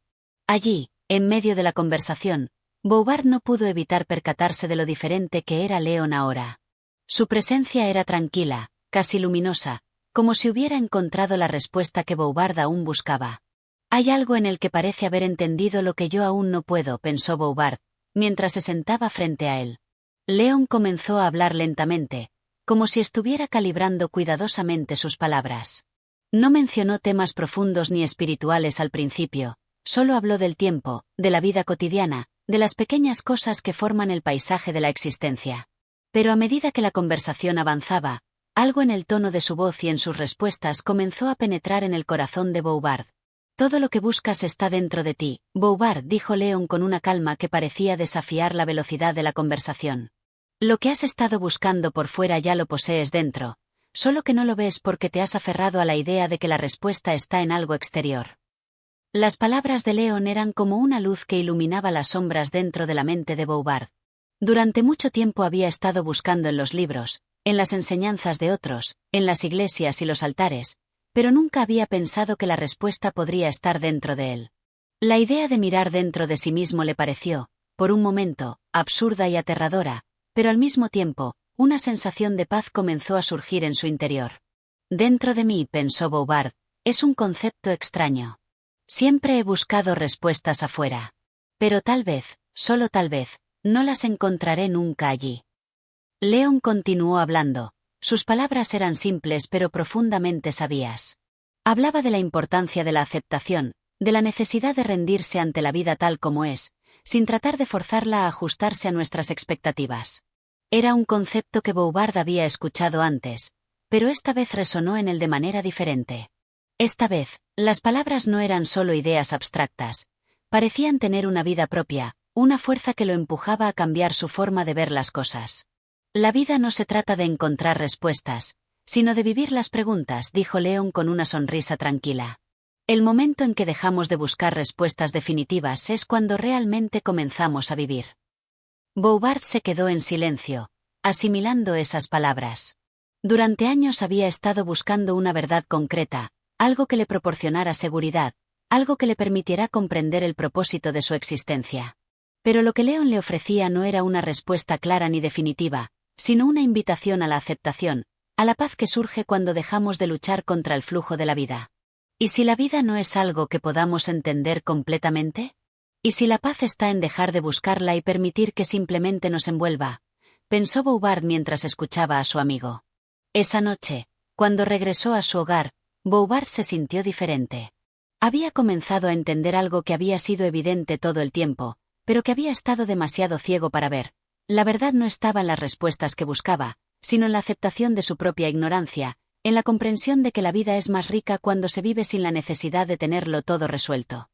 Allí, en medio de la conversación, Bouvard no pudo evitar percatarse de lo diferente que era Leon ahora. Su presencia era tranquila, casi luminosa, como si hubiera encontrado la respuesta que Bouvard aún buscaba. Hay algo en el que parece haber entendido lo que yo aún no puedo, pensó Bouvard, mientras se sentaba frente a él. Leon comenzó a hablar lentamente, como si estuviera calibrando cuidadosamente sus palabras. No mencionó temas profundos ni espirituales al principio, solo habló del tiempo, de la vida cotidiana, de las pequeñas cosas que forman el paisaje de la existencia. Pero a medida que la conversación avanzaba, algo en el tono de su voz y en sus respuestas comenzó a penetrar en el corazón de Bouvard. Todo lo que buscas está dentro de ti, Bouvard, dijo Leon con una calma que parecía desafiar la velocidad de la conversación. Lo que has estado buscando por fuera ya lo posees dentro, solo que no lo ves porque te has aferrado a la idea de que la respuesta está en algo exterior. Las palabras de Leon eran como una luz que iluminaba las sombras dentro de la mente de Bouvard. Durante mucho tiempo había estado buscando en los libros, en las enseñanzas de otros, en las iglesias y los altares, pero nunca había pensado que la respuesta podría estar dentro de él. La idea de mirar dentro de sí mismo le pareció, por un momento, absurda y aterradora, pero al mismo tiempo, una sensación de paz comenzó a surgir en su interior. Dentro de mí, pensó Bouvard, es un concepto extraño. Siempre he buscado respuestas afuera. Pero tal vez, solo tal vez, no las encontraré nunca allí. Leon continuó hablando. Sus palabras eran simples pero profundamente sabias. Hablaba de la importancia de la aceptación, de la necesidad de rendirse ante la vida tal como es, sin tratar de forzarla a ajustarse a nuestras expectativas. Era un concepto que Bouvard había escuchado antes, pero esta vez resonó en él de manera diferente. Esta vez, las palabras no eran solo ideas abstractas, parecían tener una vida propia, una fuerza que lo empujaba a cambiar su forma de ver las cosas. La vida no se trata de encontrar respuestas, sino de vivir las preguntas, dijo Leon con una sonrisa tranquila. El momento en que dejamos de buscar respuestas definitivas es cuando realmente comenzamos a vivir. Bouvard se quedó en silencio, asimilando esas palabras. Durante años había estado buscando una verdad concreta, algo que le proporcionara seguridad, algo que le permitiera comprender el propósito de su existencia. Pero lo que Leon le ofrecía no era una respuesta clara ni definitiva, sino una invitación a la aceptación, a la paz que surge cuando dejamos de luchar contra el flujo de la vida. ¿Y si la vida no es algo que podamos entender completamente? ¿Y si la paz está en dejar de buscarla y permitir que simplemente nos envuelva? Pensó Bouvard mientras escuchaba a su amigo. Esa noche, cuando regresó a su hogar, Bouvard se sintió diferente. Había comenzado a entender algo que había sido evidente todo el tiempo, pero que había estado demasiado ciego para ver. La verdad no estaba en las respuestas que buscaba, sino en la aceptación de su propia ignorancia, en la comprensión de que la vida es más rica cuando se vive sin la necesidad de tenerlo todo resuelto.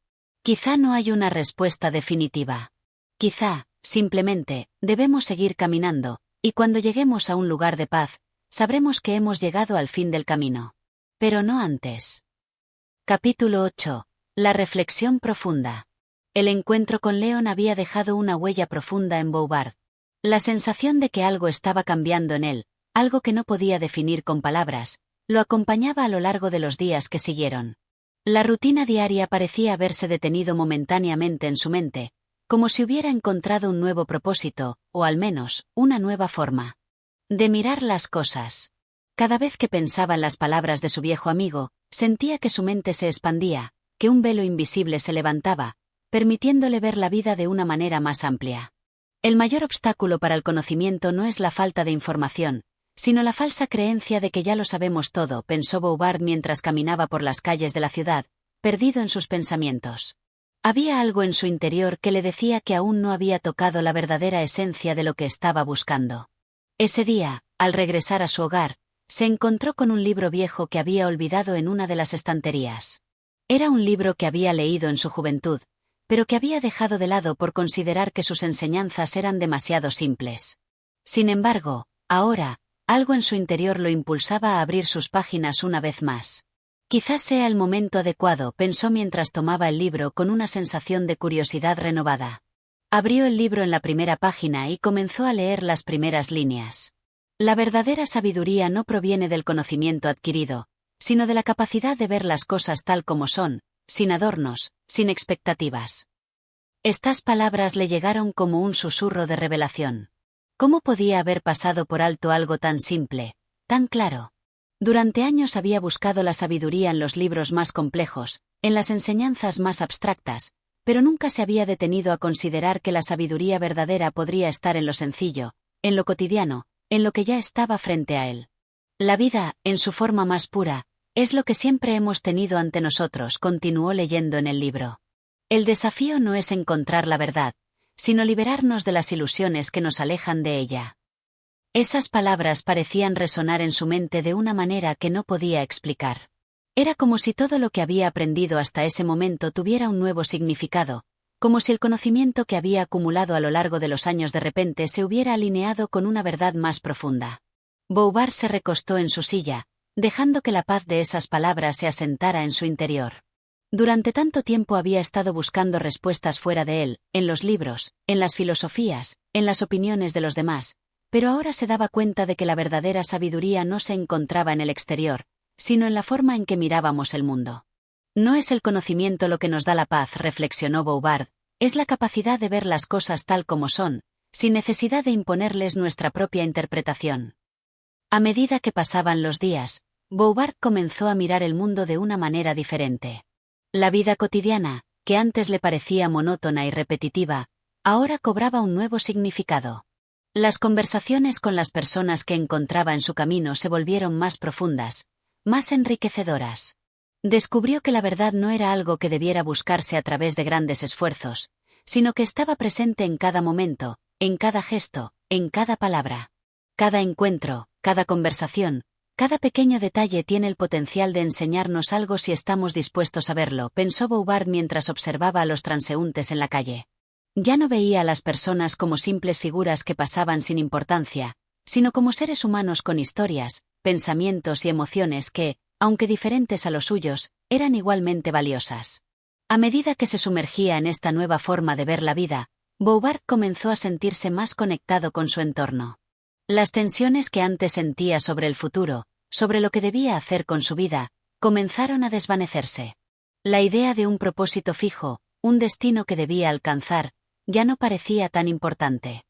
Quizá no hay una respuesta definitiva. Quizá, simplemente, debemos seguir caminando, y cuando lleguemos a un lugar de paz, sabremos que hemos llegado al fin del camino. Pero no antes. Capítulo 8. La reflexión profunda. El encuentro con Leon había dejado una huella profunda en Bouvard. La sensación de que algo estaba cambiando en él, algo que no podía definir con palabras, lo acompañaba a lo largo de los días que siguieron. La rutina diaria parecía haberse detenido momentáneamente en su mente, como si hubiera encontrado un nuevo propósito, o al menos, una nueva forma de mirar las cosas. Cada vez que pensaba en las palabras de su viejo amigo, sentía que su mente se expandía, que un velo invisible se levantaba, permitiéndole ver la vida de una manera más amplia. El mayor obstáculo para el conocimiento no es la falta de información, sino la falsa creencia de que ya lo sabemos todo, pensó Bouvard mientras caminaba por las calles de la ciudad, perdido en sus pensamientos. Había algo en su interior que le decía que aún no había tocado la verdadera esencia de lo que estaba buscando. Ese día, al regresar a su hogar, se encontró con un libro viejo que había olvidado en una de las estanterías. Era un libro que había leído en su juventud, pero que había dejado de lado por considerar que sus enseñanzas eran demasiado simples. Sin embargo, ahora, algo en su interior lo impulsaba a abrir sus páginas una vez más. Quizás sea el momento adecuado, pensó mientras tomaba el libro con una sensación de curiosidad renovada. Abrió el libro en la primera página y comenzó a leer las primeras líneas. La verdadera sabiduría no proviene del conocimiento adquirido, sino de la capacidad de ver las cosas tal como son, sin adornos, sin expectativas. Estas palabras le llegaron como un susurro de revelación. ¿Cómo podía haber pasado por alto algo tan simple, tan claro? Durante años había buscado la sabiduría en los libros más complejos, en las enseñanzas más abstractas, pero nunca se había detenido a considerar que la sabiduría verdadera podría estar en lo sencillo, en lo cotidiano, en lo que ya estaba frente a él. La vida, en su forma más pura, es lo que siempre hemos tenido ante nosotros, continuó leyendo en el libro. El desafío no es encontrar la verdad, sino liberarnos de las ilusiones que nos alejan de ella. Esas palabras parecían resonar en su mente de una manera que no podía explicar. Era como si todo lo que había aprendido hasta ese momento tuviera un nuevo significado, como si el conocimiento que había acumulado a lo largo de los años de repente se hubiera alineado con una verdad más profunda. Bouvard se recostó en su silla, dejando que la paz de esas palabras se asentara en su interior. Durante tanto tiempo había estado buscando respuestas fuera de él, en los libros, en las filosofías, en las opiniones de los demás, pero ahora se daba cuenta de que la verdadera sabiduría no se encontraba en el exterior, sino en la forma en que mirábamos el mundo. No es el conocimiento lo que nos da la paz, reflexionó Bouvard, es la capacidad de ver las cosas tal como son, sin necesidad de imponerles nuestra propia interpretación. A medida que pasaban los días, Bouvard comenzó a mirar el mundo de una manera diferente. La vida cotidiana, que antes le parecía monótona y repetitiva, ahora cobraba un nuevo significado. Las conversaciones con las personas que encontraba en su camino se volvieron más profundas, más enriquecedoras. Descubrió que la verdad no era algo que debiera buscarse a través de grandes esfuerzos, sino que estaba presente en cada momento, en cada gesto, en cada palabra. Cada encuentro, cada conversación, cada pequeño detalle tiene el potencial de enseñarnos algo si estamos dispuestos a verlo, pensó Bouvard mientras observaba a los transeúntes en la calle. Ya no veía a las personas como simples figuras que pasaban sin importancia, sino como seres humanos con historias, pensamientos y emociones que, aunque diferentes a los suyos, eran igualmente valiosas. A medida que se sumergía en esta nueva forma de ver la vida, Bouvard comenzó a sentirse más conectado con su entorno. Las tensiones que antes sentía sobre el futuro, sobre lo que debía hacer con su vida, comenzaron a desvanecerse. La idea de un propósito fijo, un destino que debía alcanzar, ya no parecía tan importante.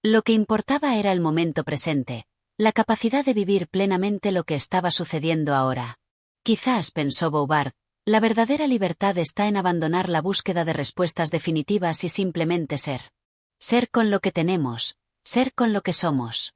Lo que importaba era el momento presente, la capacidad de vivir plenamente lo que estaba sucediendo ahora. Quizás, pensó Bouvard, la verdadera libertad está en abandonar la búsqueda de respuestas definitivas y simplemente ser. Ser con lo que tenemos, ser con lo que somos.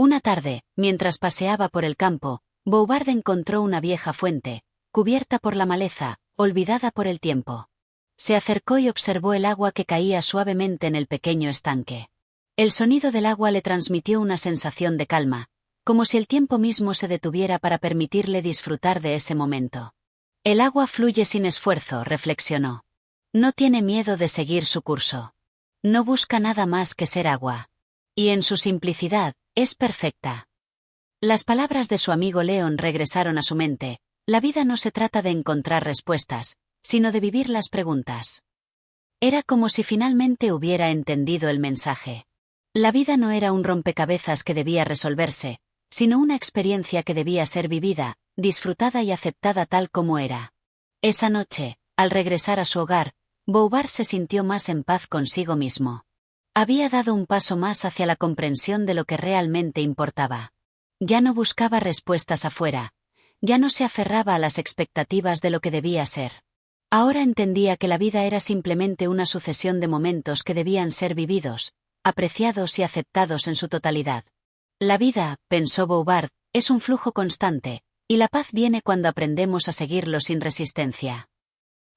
Una tarde, mientras paseaba por el campo, Bouvard encontró una vieja fuente, cubierta por la maleza, olvidada por el tiempo. Se acercó y observó el agua que caía suavemente en el pequeño estanque. El sonido del agua le transmitió una sensación de calma, como si el tiempo mismo se detuviera para permitirle disfrutar de ese momento. El agua fluye sin esfuerzo, reflexionó. No tiene miedo de seguir su curso. No busca nada más que ser agua. Y en su simplicidad, es perfecta. Las palabras de su amigo Leon regresaron a su mente. La vida no se trata de encontrar respuestas, sino de vivir las preguntas. Era como si finalmente hubiera entendido el mensaje. La vida no era un rompecabezas que debía resolverse, sino una experiencia que debía ser vivida, disfrutada y aceptada tal como era. Esa noche, al regresar a su hogar, Bouvard se sintió más en paz consigo mismo. Había dado un paso más hacia la comprensión de lo que realmente importaba. Ya no buscaba respuestas afuera, ya no se aferraba a las expectativas de lo que debía ser. Ahora entendía que la vida era simplemente una sucesión de momentos que debían ser vividos, apreciados y aceptados en su totalidad. La vida, pensó Bouvard, es un flujo constante, y la paz viene cuando aprendemos a seguirlo sin resistencia.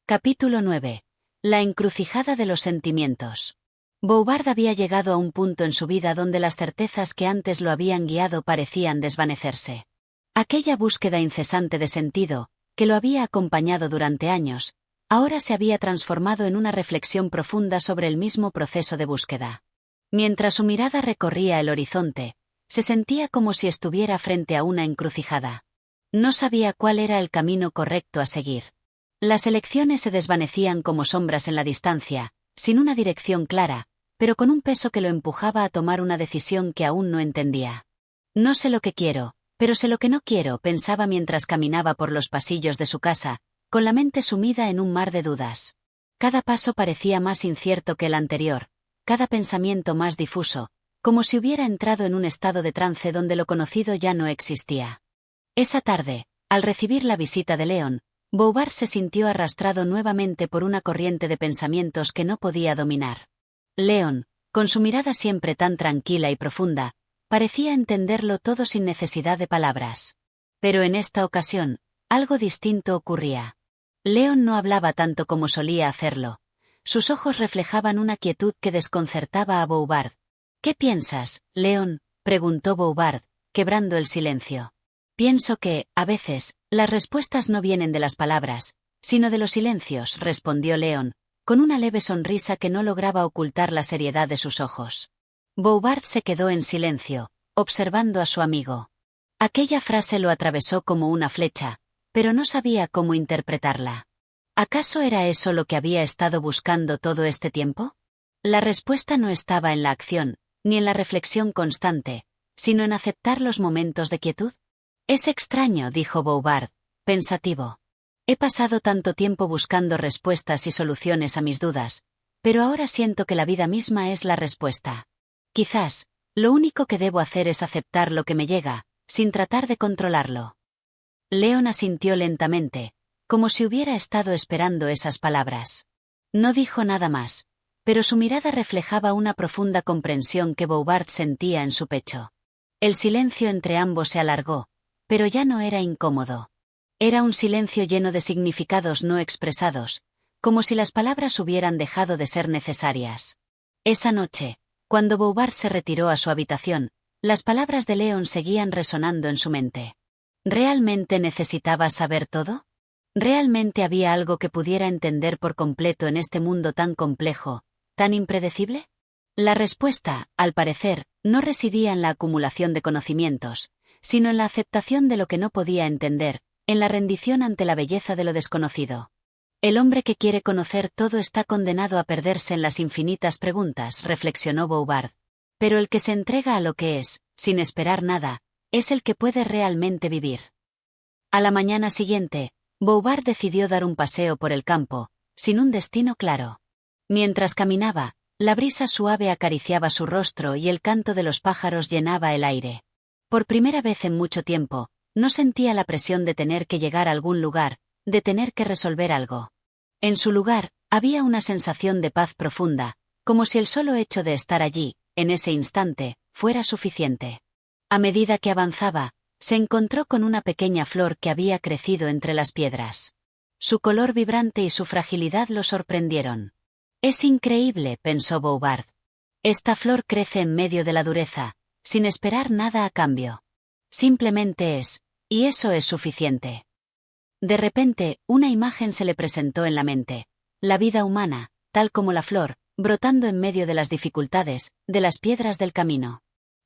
Capítulo 9. La encrucijada de los sentimientos. Bouvard había llegado a un punto en su vida donde las certezas que antes lo habían guiado parecían desvanecerse. Aquella búsqueda incesante de sentido, que lo había acompañado durante años, ahora se había transformado en una reflexión profunda sobre el mismo proceso de búsqueda. Mientras su mirada recorría el horizonte, se sentía como si estuviera frente a una encrucijada. No sabía cuál era el camino correcto a seguir. Las elecciones se desvanecían como sombras en la distancia, sin una dirección clara, pero con un peso que lo empujaba a tomar una decisión que aún no entendía. No sé lo que quiero, Pero sé lo que no quiero, pensaba mientras caminaba por los pasillos de su casa, con la mente sumida en un mar de dudas. Cada paso parecía más incierto que el anterior, cada pensamiento más difuso, como si hubiera entrado en un estado de trance donde lo conocido ya no existía. Esa tarde, al recibir la visita de Leon, Bouvard se sintió arrastrado nuevamente por una corriente de pensamientos que no podía dominar. Leon, con su mirada siempre tan tranquila y profunda, parecía entenderlo todo sin necesidad de palabras. Pero en esta ocasión, algo distinto ocurría. Leon no hablaba tanto como solía hacerlo. Sus ojos reflejaban una quietud que desconcertaba a Bouvard. «¿Qué piensas, Leon?», preguntó Bouvard, quebrando el silencio. «Pienso que, a veces, las respuestas no vienen de las palabras, sino de los silencios», respondió Leon, con una leve sonrisa que no lograba ocultar la seriedad de sus ojos. Bouvard se quedó en silencio, observando a su amigo. Aquella frase lo atravesó como una flecha, pero no sabía cómo interpretarla. ¿Acaso era eso lo que había estado buscando todo este tiempo? La respuesta no estaba en la acción, ni en la reflexión constante, sino en aceptar los momentos de quietud. «Es extraño», dijo Bouvard, pensativo. «He pasado tanto tiempo buscando respuestas y soluciones a mis dudas, pero ahora siento que la vida misma es la respuesta. Quizás, lo único que debo hacer es aceptar lo que me llega, sin tratar de controlarlo». Leon asintió lentamente, como si hubiera estado esperando esas palabras. No dijo nada más, pero su mirada reflejaba una profunda comprensión que Bouvard sentía en su pecho. El silencio entre ambos se alargó, pero ya no era incómodo. Era un silencio lleno de significados no expresados, como si las palabras hubieran dejado de ser necesarias. Esa noche, cuando Bouvard se retiró a su habitación, las palabras de Leon seguían resonando en su mente. ¿Realmente necesitaba saber todo? ¿Realmente había algo que pudiera entender por completo en este mundo tan complejo, tan impredecible? La respuesta, al parecer, no residía en la acumulación de conocimientos, sino en la aceptación de lo que no podía entender, en la rendición ante la belleza de lo desconocido. El hombre que quiere conocer todo está condenado a perderse en las infinitas preguntas, reflexionó Bouvard. Pero el que se entrega a lo que es, sin esperar nada, es el que puede realmente vivir. A la mañana siguiente, Bouvard decidió dar un paseo por el campo, sin un destino claro. Mientras caminaba, la brisa suave acariciaba su rostro y el canto de los pájaros llenaba el aire. Por primera vez en mucho tiempo, no sentía la presión de tener que llegar a algún lugar, de tener que resolver algo. En su lugar, había una sensación de paz profunda, como si el solo hecho de estar allí, en ese instante, fuera suficiente. A medida que avanzaba, se encontró con una pequeña flor que había crecido entre las piedras. Su color vibrante y su fragilidad lo sorprendieron. «Es increíble», pensó Bouvard. «Esta flor crece en medio de la dureza, sin esperar nada a cambio. Simplemente es, y eso es suficiente». De repente, una imagen se le presentó en la mente. La vida humana, tal como la flor, brotando en medio de las dificultades, de las piedras del camino.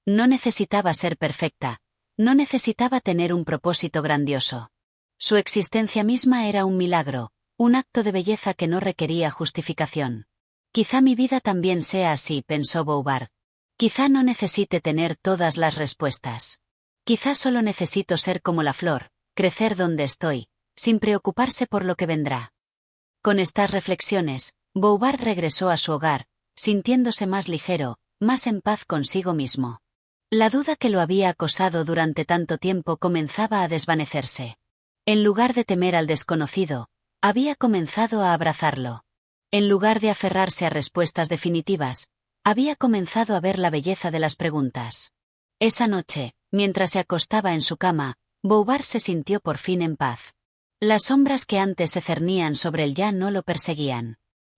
No necesitaba ser perfecta, no necesitaba tener un propósito grandioso. Su existencia misma era un milagro, un acto de belleza que no requería justificación. «Quizá mi vida también sea así», pensó Bouvard. «Quizá no necesite tener todas las respuestas. Quizá solo necesito ser como la flor, crecer donde estoy, sin preocuparse por lo que vendrá». Con estas reflexiones, Bouvard regresó a su hogar, sintiéndose más ligero, más en paz consigo mismo. La duda que lo había acosado durante tanto tiempo comenzaba a desvanecerse. En lugar de temer al desconocido, había comenzado a abrazarlo. En lugar de aferrarse a respuestas definitivas, había comenzado a ver la belleza de las preguntas. Esa noche, mientras se acostaba en su cama, Bouvard se sintió por fin en paz. Las sombras que antes se cernían sobre él ya no lo perseguían.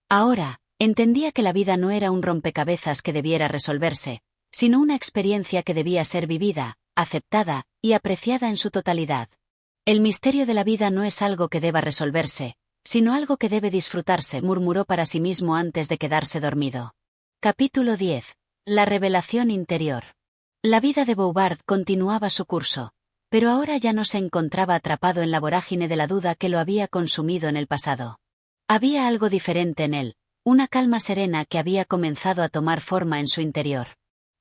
Ahora, entendía que la vida no era un rompecabezas que debiera resolverse, sino una experiencia que debía ser vivida, aceptada y apreciada en su totalidad. El misterio de la vida no es algo que deba resolverse, sino algo que debe disfrutarse, murmuró para sí mismo antes de quedarse dormido. Capítulo 10. La revelación interior. La vida de Bouvard continuaba su curso, pero ahora ya no se encontraba atrapado en la vorágine de la duda que lo había consumido en el pasado. Había algo diferente en él, una calma serena que había comenzado a tomar forma en su interior.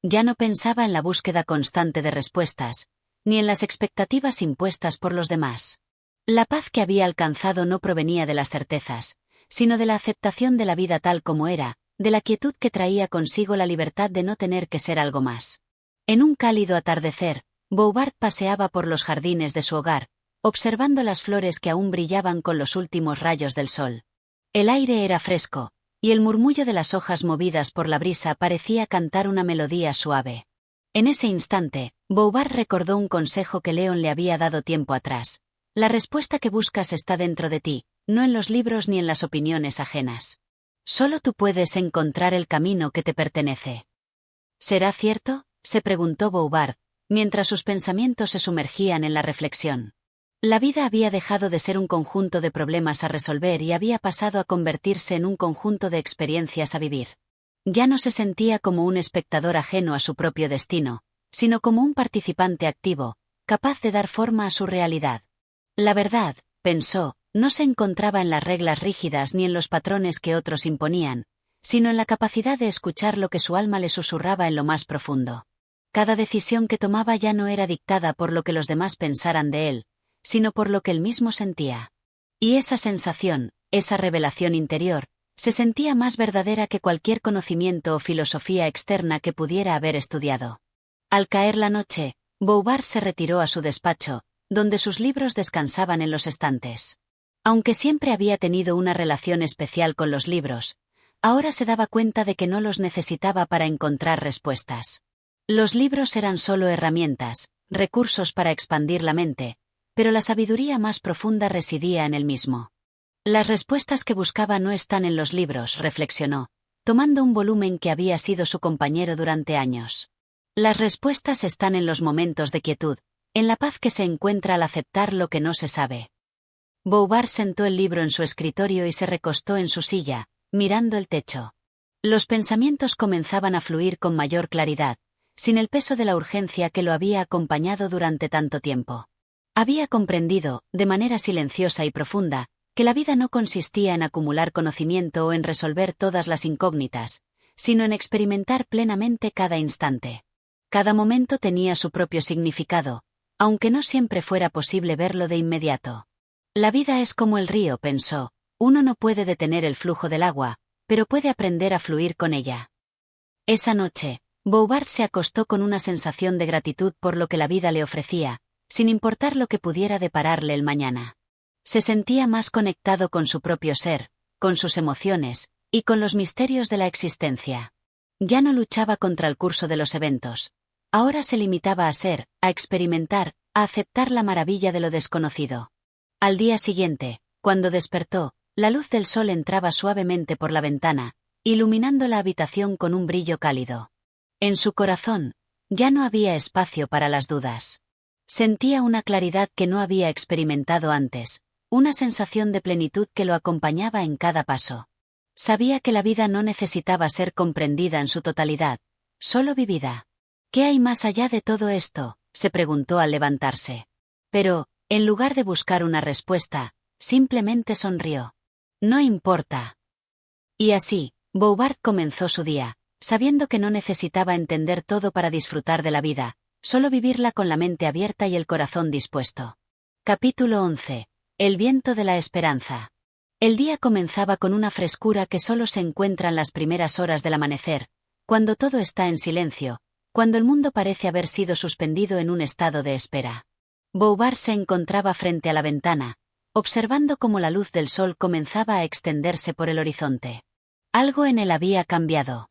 Ya no pensaba en la búsqueda constante de respuestas, ni en las expectativas impuestas por los demás. La paz que había alcanzado no provenía de las certezas, sino de la aceptación de la vida tal como era, de la quietud que traía consigo la libertad de no tener que ser algo más. En un cálido atardecer, Bouvard paseaba por los jardines de su hogar, observando las flores que aún brillaban con los últimos rayos del sol. El aire era fresco, y el murmullo de las hojas movidas por la brisa parecía cantar una melodía suave. En ese instante, Bouvard recordó un consejo que León le había dado tiempo atrás. La respuesta que buscas está dentro de ti, no en los libros ni en las opiniones ajenas. Solo tú puedes encontrar el camino que te pertenece. ¿Será cierto?, se preguntó Bouvard, mientras sus pensamientos se sumergían en la reflexión. La vida había dejado de ser un conjunto de problemas a resolver y había pasado a convertirse en un conjunto de experiencias a vivir. Ya no se sentía como un espectador ajeno a su propio destino, sino como un participante activo, capaz de dar forma a su realidad. La verdad, pensó, no se encontraba en las reglas rígidas ni en los patrones que otros imponían, sino en la capacidad de escuchar lo que su alma le susurraba en lo más profundo. Cada decisión que tomaba ya no era dictada por lo que los demás pensaran de él, sino por lo que él mismo sentía. Y esa sensación, esa revelación interior, se sentía más verdadera que cualquier conocimiento o filosofía externa que pudiera haber estudiado. Al caer la noche, Bouvard se retiró a su despacho, donde sus libros descansaban en los estantes. Aunque siempre había tenido una relación especial con los libros, ahora se daba cuenta de que no los necesitaba para encontrar respuestas. Los libros eran solo herramientas, recursos para expandir la mente, pero la sabiduría más profunda residía en él mismo. Las respuestas que buscaba no están en los libros, reflexionó, tomando un volumen que había sido su compañero durante años. Las respuestas están en los momentos de quietud, en la paz que se encuentra al aceptar lo que no se sabe. Bouvard sentó el libro en su escritorio y se recostó en su silla, mirando el techo. Los pensamientos comenzaban a fluir con mayor claridad, sin el peso de la urgencia que lo había acompañado durante tanto tiempo. Había comprendido, de manera silenciosa y profunda, que la vida no consistía en acumular conocimiento o en resolver todas las incógnitas, sino en experimentar plenamente cada instante. Cada momento tenía su propio significado, aunque no siempre fuera posible verlo de inmediato. La vida es como el río, pensó, uno no puede detener el flujo del agua, pero puede aprender a fluir con ella. Esa noche, Bouvard se acostó con una sensación de gratitud por lo que la vida le ofrecía, sin importar lo que pudiera depararle el mañana. Se sentía más conectado con su propio ser, con sus emociones, y con los misterios de la existencia. Ya no luchaba contra el curso de los eventos. Ahora se limitaba a ser, a experimentar, a aceptar la maravilla de lo desconocido. Al día siguiente, cuando despertó, la luz del sol entraba suavemente por la ventana, iluminando la habitación con un brillo cálido. En su corazón, ya no había espacio para las dudas. Sentía una claridad que no había experimentado antes, una sensación de plenitud que lo acompañaba en cada paso. Sabía que la vida no necesitaba ser comprendida en su totalidad, solo vivida. ¿Qué hay más allá de todo esto?, se preguntó al levantarse. Pero, en lugar de buscar una respuesta, simplemente sonrió. No importa. Y así, Bouvard comenzó su día, sabiendo que no necesitaba entender todo para disfrutar de la vida, solo vivirla con la mente abierta y el corazón dispuesto. Capítulo 11. El viento de la esperanza. El día comenzaba con una frescura que solo se encuentra en las primeras horas del amanecer, cuando todo está en silencio, cuando el mundo parece haber sido suspendido en un estado de espera. Bouvard se encontraba frente a la ventana, observando cómo la luz del sol comenzaba a extenderse por el horizonte. Algo en él había cambiado.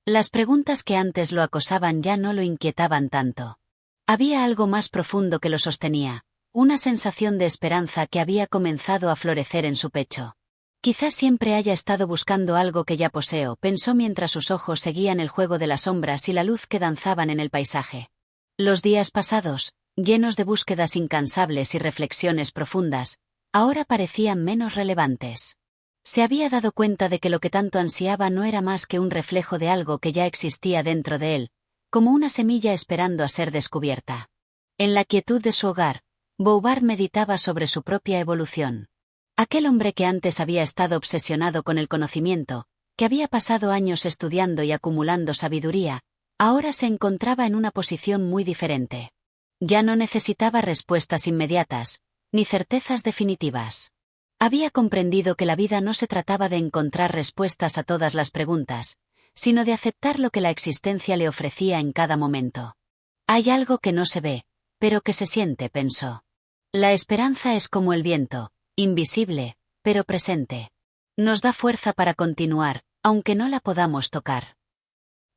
Las preguntas que antes lo acosaban ya no lo inquietaban tanto. Había algo más profundo que lo sostenía, una sensación de esperanza que había comenzado a florecer en su pecho. Quizás siempre haya estado buscando algo que ya poseo, pensó mientras sus ojos seguían el juego de las sombras y la luz que danzaban en el paisaje. Los días pasados, llenos de búsquedas incansables y reflexiones profundas, ahora parecían menos relevantes. Se había dado cuenta de que lo que tanto ansiaba no era más que un reflejo de algo que ya existía dentro de él, como una semilla esperando a ser descubierta. En la quietud de su hogar, Bouvard meditaba sobre su propia evolución. Aquel hombre que antes había estado obsesionado con el conocimiento, que había pasado años estudiando y acumulando sabiduría, ahora se encontraba en una posición muy diferente. Ya no necesitaba respuestas inmediatas, ni certezas definitivas. Había comprendido que la vida no se trataba de encontrar respuestas a todas las preguntas, sino de aceptar lo que la existencia le ofrecía en cada momento. Hay algo que no se ve, pero que se siente, pensó. La esperanza es como el viento, invisible, pero presente. Nos da fuerza para continuar, aunque no la podamos tocar.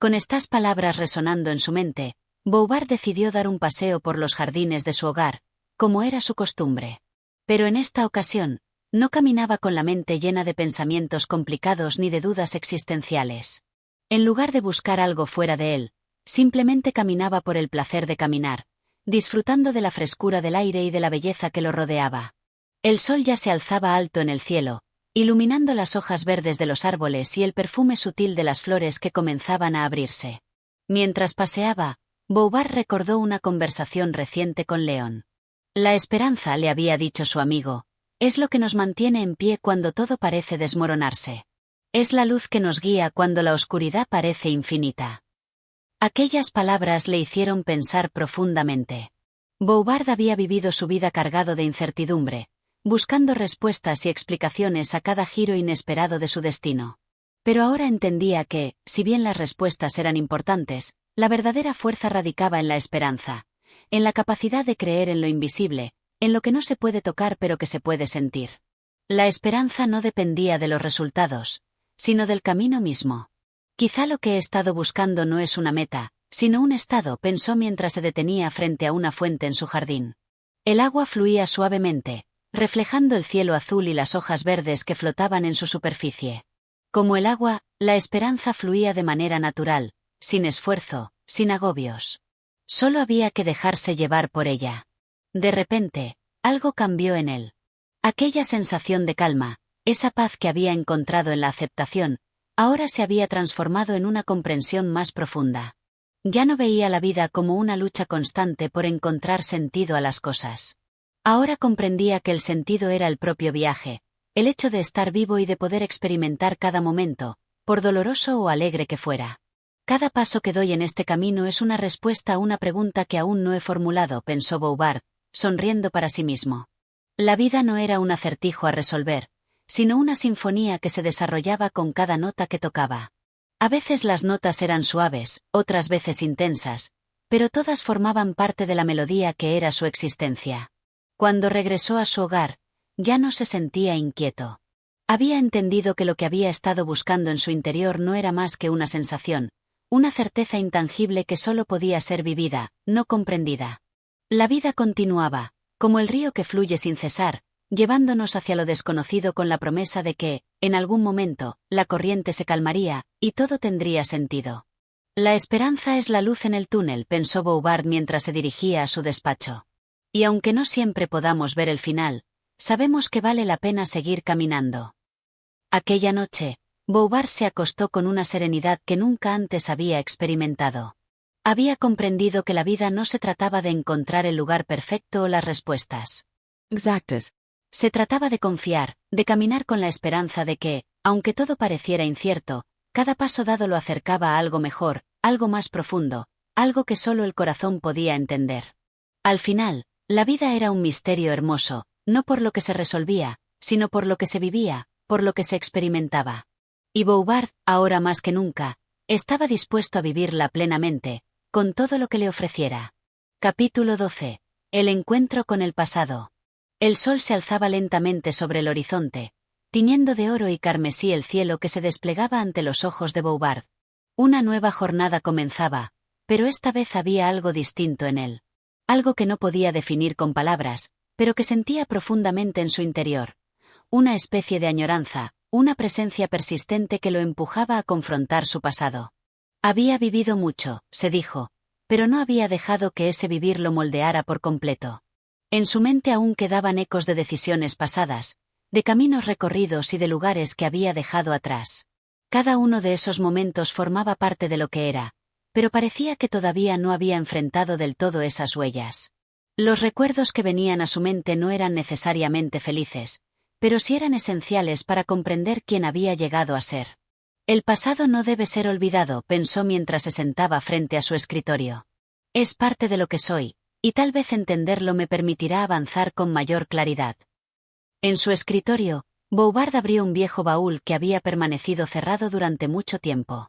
Con estas palabras resonando en su mente, Bouvard decidió dar un paseo por los jardines de su hogar, como era su costumbre. Pero en esta ocasión, no caminaba con la mente llena de pensamientos complicados ni de dudas existenciales. En lugar de buscar algo fuera de él, simplemente caminaba por el placer de caminar, disfrutando de la frescura del aire y de la belleza que lo rodeaba. El sol ya se alzaba alto en el cielo, iluminando las hojas verdes de los árboles y el perfume sutil de las flores que comenzaban a abrirse. Mientras paseaba, Bouvard recordó una conversación reciente con León. La esperanza, le había dicho su amigo, es lo que nos mantiene en pie cuando todo parece desmoronarse. Es la luz que nos guía cuando la oscuridad parece infinita. Aquellas palabras le hicieron pensar profundamente. Bouvard había vivido su vida cargado de incertidumbre, buscando respuestas y explicaciones a cada giro inesperado de su destino. Pero ahora entendía que, si bien las respuestas eran importantes, la verdadera fuerza radicaba en la esperanza, en la capacidad de creer en lo invisible, en lo que no se puede tocar pero que se puede sentir. La esperanza no dependía de los resultados, sino del camino mismo. Quizá lo que he estado buscando no es una meta, sino un estado, pensó mientras se detenía frente a una fuente en su jardín. El agua fluía suavemente, reflejando el cielo azul y las hojas verdes que flotaban en su superficie. Como el agua, la esperanza fluía de manera natural, sin esfuerzo, sin agobios. Solo había que dejarse llevar por ella. De repente, algo cambió en él. Aquella sensación de calma, esa paz que había encontrado en la aceptación, ahora se había transformado en una comprensión más profunda. Ya no veía la vida como una lucha constante por encontrar sentido a las cosas. Ahora comprendía que el sentido era el propio viaje, el hecho de estar vivo y de poder experimentar cada momento, por doloroso o alegre que fuera. Cada paso que doy en este camino es una respuesta a una pregunta que aún no he formulado, pensó Bouvard, sonriendo para sí mismo. La vida no era un acertijo a resolver, sino una sinfonía que se desarrollaba con cada nota que tocaba. A veces las notas eran suaves, otras veces intensas, pero todas formaban parte de la melodía que era su existencia. Cuando regresó a su hogar, ya no se sentía inquieto. Había entendido que lo que había estado buscando en su interior no era más que una sensación, una certeza intangible que solo podía ser vivida, no comprendida. La vida continuaba, como el río que fluye sin cesar, llevándonos hacia lo desconocido con la promesa de que, en algún momento, la corriente se calmaría, y todo tendría sentido. La esperanza es la luz en el túnel, pensó Bouvard mientras se dirigía a su despacho. Y aunque no siempre podamos ver el final, sabemos que vale la pena seguir caminando. Aquella noche, Bouvard se acostó con una serenidad que nunca antes había experimentado. Había comprendido que la vida no se trataba de encontrar el lugar perfecto o las respuestas exactas. Se trataba de confiar, de caminar con la esperanza de que, aunque todo pareciera incierto, cada paso dado lo acercaba a algo mejor, algo más profundo, algo que solo el corazón podía entender. Al final, la vida era un misterio hermoso, no por lo que se resolvía, sino por lo que se vivía, por lo que se experimentaba. Y Bouvard, ahora más que nunca, estaba dispuesto a vivirla plenamente, con todo lo que le ofreciera. Capítulo 12. El encuentro con el pasado. El sol se alzaba lentamente sobre el horizonte, tiñendo de oro y carmesí el cielo que se desplegaba ante los ojos de Bouvard. Una nueva jornada comenzaba, pero esta vez había algo distinto en él. Algo que no podía definir con palabras, pero que sentía profundamente en su interior. Una especie de añoranza, una presencia persistente que lo empujaba a confrontar su pasado. Había vivido mucho, se dijo, pero no había dejado que ese vivir lo moldeara por completo. En su mente aún quedaban ecos de decisiones pasadas, de caminos recorridos y de lugares que había dejado atrás. Cada uno de esos momentos formaba parte de lo que era, pero parecía que todavía no había enfrentado del todo esas huellas. Los recuerdos que venían a su mente no eran necesariamente felices, pero sí eran esenciales para comprender quién había llegado a ser. El pasado no debe ser olvidado, pensó mientras se sentaba frente a su escritorio. Es parte de lo que soy, y tal vez entenderlo me permitirá avanzar con mayor claridad. En su escritorio, Bouvard abrió un viejo baúl que había permanecido cerrado durante mucho tiempo.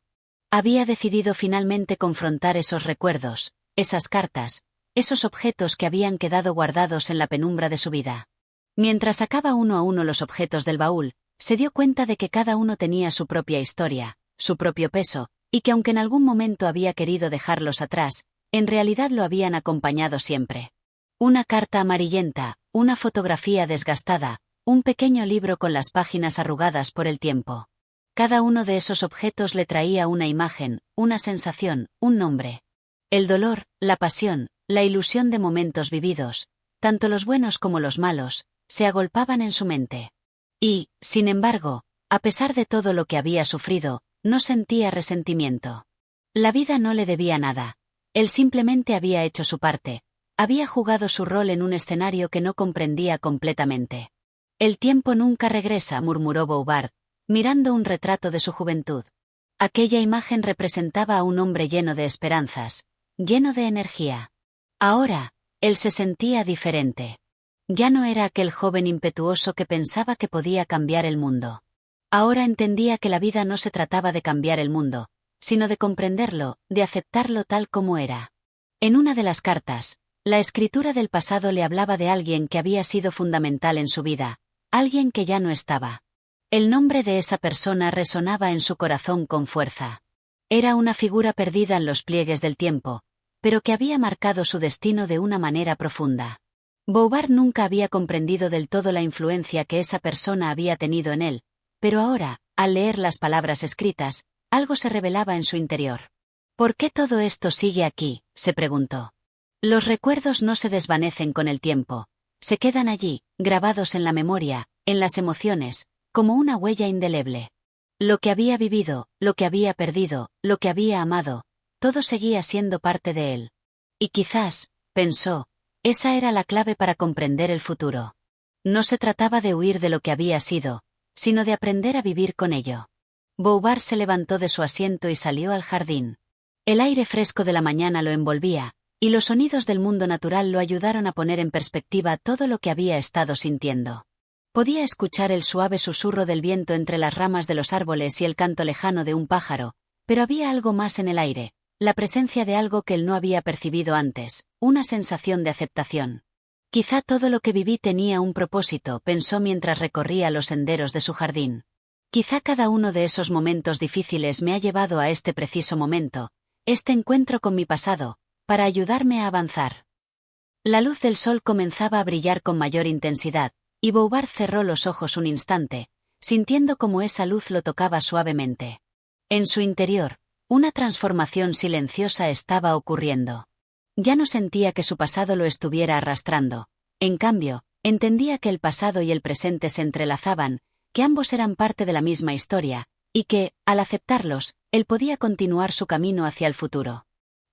Había decidido finalmente confrontar esos recuerdos, esas cartas, esos objetos que habían quedado guardados en la penumbra de su vida. Mientras sacaba uno a uno los objetos del baúl, se dio cuenta de que cada uno tenía su propia historia, su propio peso, y que aunque en algún momento había querido dejarlos atrás, en realidad lo habían acompañado siempre. Una carta amarillenta, una fotografía desgastada, un pequeño libro con las páginas arrugadas por el tiempo. Cada uno de esos objetos le traía una imagen, una sensación, un nombre. El dolor, la pasión, la ilusión de momentos vividos, tanto los buenos como los malos, se agolpaban en su mente. Y, sin embargo, a pesar de todo lo que había sufrido, no sentía resentimiento. La vida no le debía nada. Él simplemente había hecho su parte, había jugado su rol en un escenario que no comprendía completamente. El tiempo nunca regresa, murmuró Bouvard, mirando un retrato de su juventud. Aquella imagen representaba a un hombre lleno de esperanzas, lleno de energía. Ahora, él se sentía diferente. Ya no era aquel joven impetuoso que pensaba que podía cambiar el mundo. Ahora entendía que la vida no se trataba de cambiar el mundo, sino de comprenderlo, de aceptarlo tal como era. En una de las cartas, la escritura del pasado le hablaba de alguien que había sido fundamental en su vida, alguien que ya no estaba. El nombre de esa persona resonaba en su corazón con fuerza. Era una figura perdida en los pliegues del tiempo, pero que había marcado su destino de una manera profunda. Bouvard nunca había comprendido del todo la influencia que esa persona había tenido en él, pero ahora, al leer las palabras escritas, algo se revelaba en su interior. ¿Por qué todo esto sigue aquí?, se preguntó. Los recuerdos no se desvanecen con el tiempo, se quedan allí, grabados en la memoria, en las emociones, como una huella indeleble. Lo que había vivido, lo que había perdido, lo que había amado, todo seguía siendo parte de él. Y quizás, pensó, esa era la clave para comprender el futuro. No se trataba de huir de lo que había sido, sino de aprender a vivir con ello. Bouvard se levantó de su asiento y salió al jardín. El aire fresco de la mañana lo envolvía, y los sonidos del mundo natural lo ayudaron a poner en perspectiva todo lo que había estado sintiendo. Podía escuchar el suave susurro del viento entre las ramas de los árboles y el canto lejano de un pájaro, pero había algo más en el aire, la presencia de algo que él no había percibido antes, una sensación de aceptación. Quizá todo lo que viví tenía un propósito, pensó mientras recorría los senderos de su jardín. Quizá cada uno de esos momentos difíciles me ha llevado a este preciso momento, este encuentro con mi pasado, para ayudarme a avanzar. La luz del sol comenzaba a brillar con mayor intensidad, y Bouvard cerró los ojos un instante, sintiendo cómo esa luz lo tocaba suavemente. En su interior, una transformación silenciosa estaba ocurriendo. Ya no sentía que su pasado lo estuviera arrastrando, en cambio, entendía que el pasado y el presente se entrelazaban, que ambos eran parte de la misma historia, y que, al aceptarlos, él podía continuar su camino hacia el futuro.